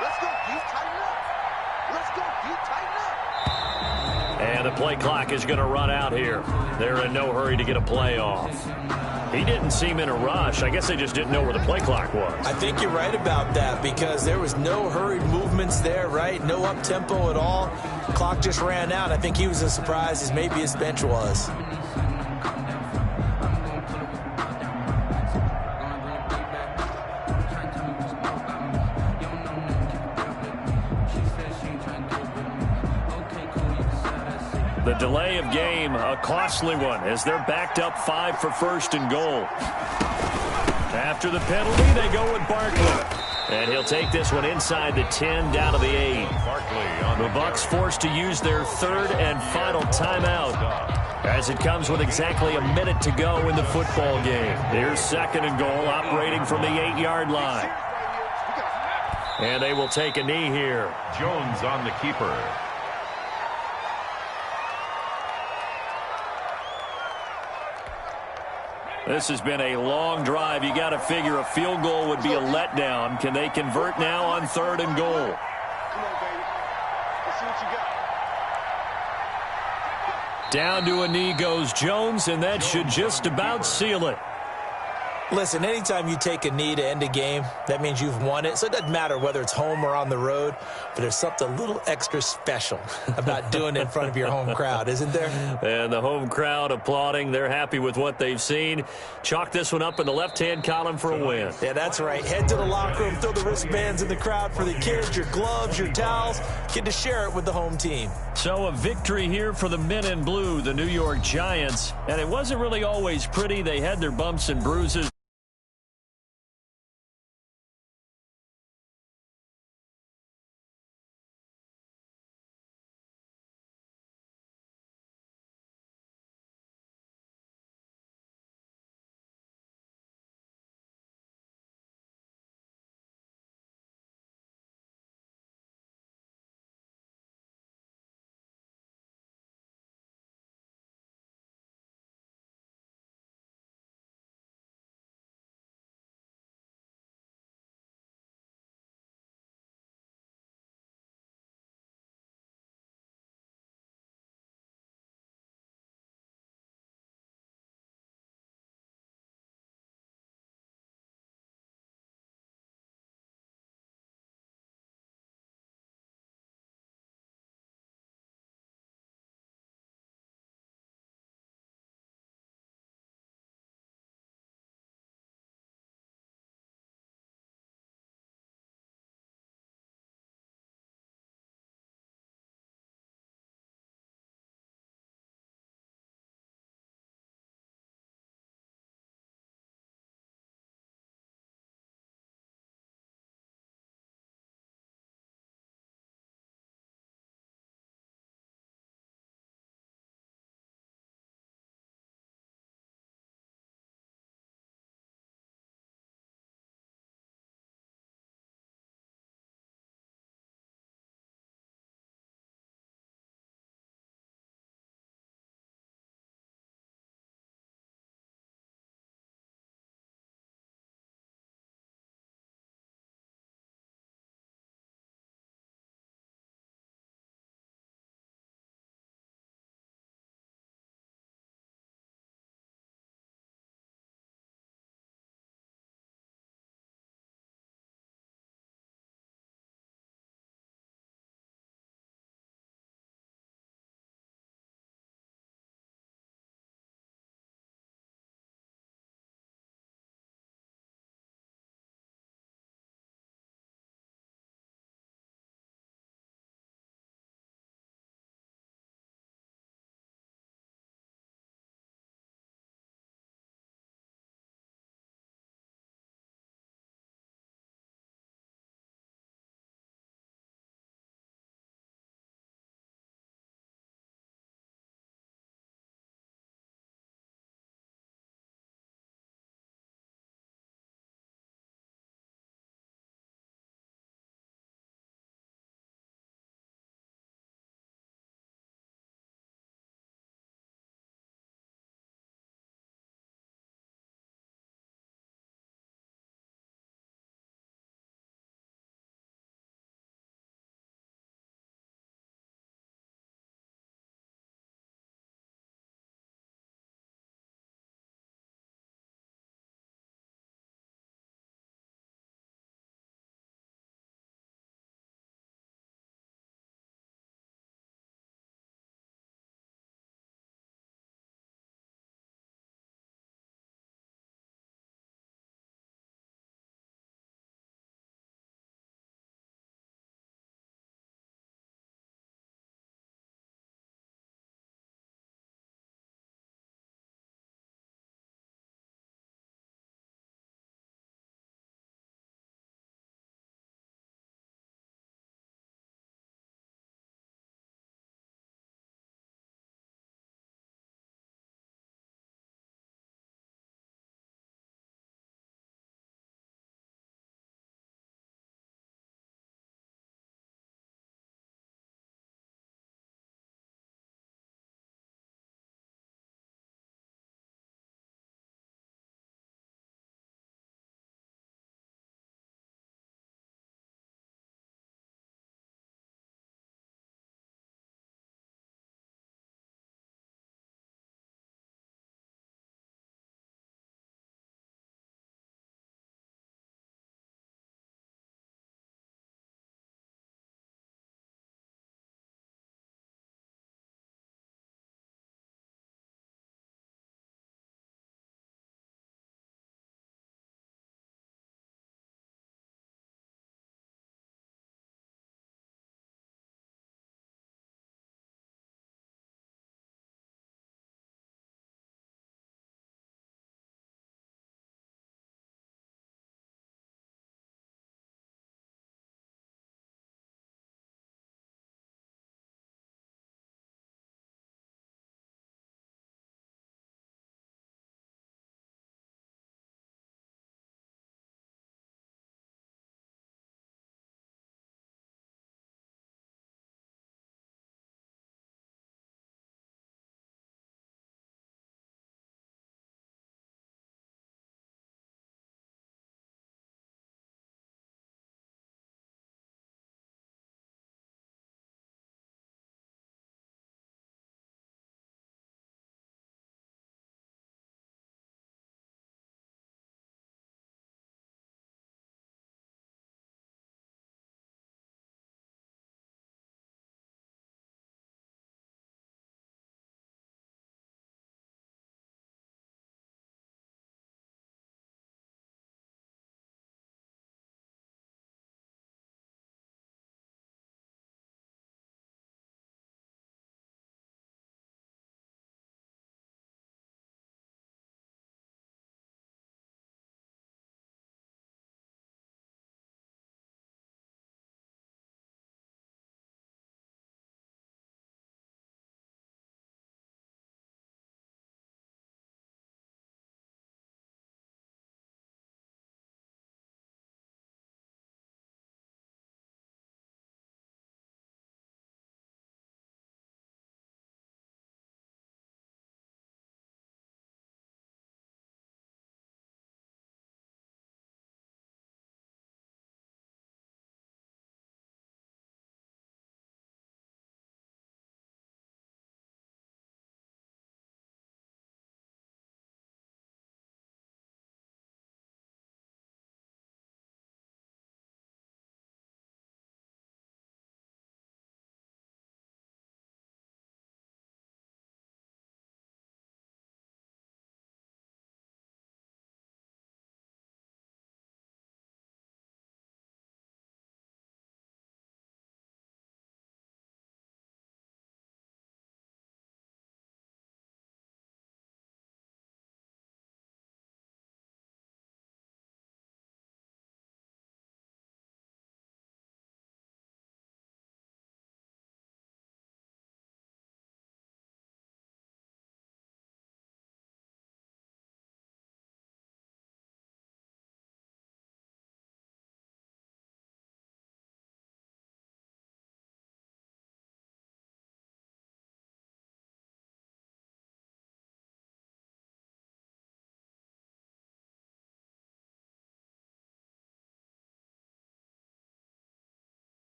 J: Let's go, you tighten up. Let's go, you tighten up.
B: And the play clock is going to run out here. They're in no hurry to get a play off. He didn't seem in a rush. I guess they just didn't know where the play clock was.
C: I think you're right about that because there was no hurried movements there, right? No up-tempo at all. Clock just ran out. I think he was as surprised as maybe his bench was.
B: The delay of game, a costly one, as they're backed up 5 for 1st and goal. After the penalty, they go with Barkley. And he'll take this one inside the 10, down to the 8. The Bucs forced to use their 3rd and final timeout as it comes with exactly a minute to go in the football game. Here's 2nd and goal, operating from the 8-yard line. And they will take a knee here.
A: Jones on the keeper.
B: This has been a long drive. You got to figure a field goal would be a letdown. Can they convert now on 3rd and goal?
J: Come on, baby. Let's see what you got.
B: Down to a knee goes Jones, and that should just about seal it.
C: Listen, anytime you take a knee to end a game, that means you've won it. So it doesn't matter whether it's home or on the road, but there's something a little extra special about doing it in front of your home crowd, isn't there?
B: And the home crowd applauding. They're happy with what they've seen. Chalk this one up in the left-hand column for a win.
C: Yeah, that's right. Head to the locker room, throw the wristbands in the crowd for the kids, your gloves, your towels. Get to share it with the home team.
B: So a victory here for the men in blue, the New York Giants. And it wasn't really always pretty. They had their bumps and bruises.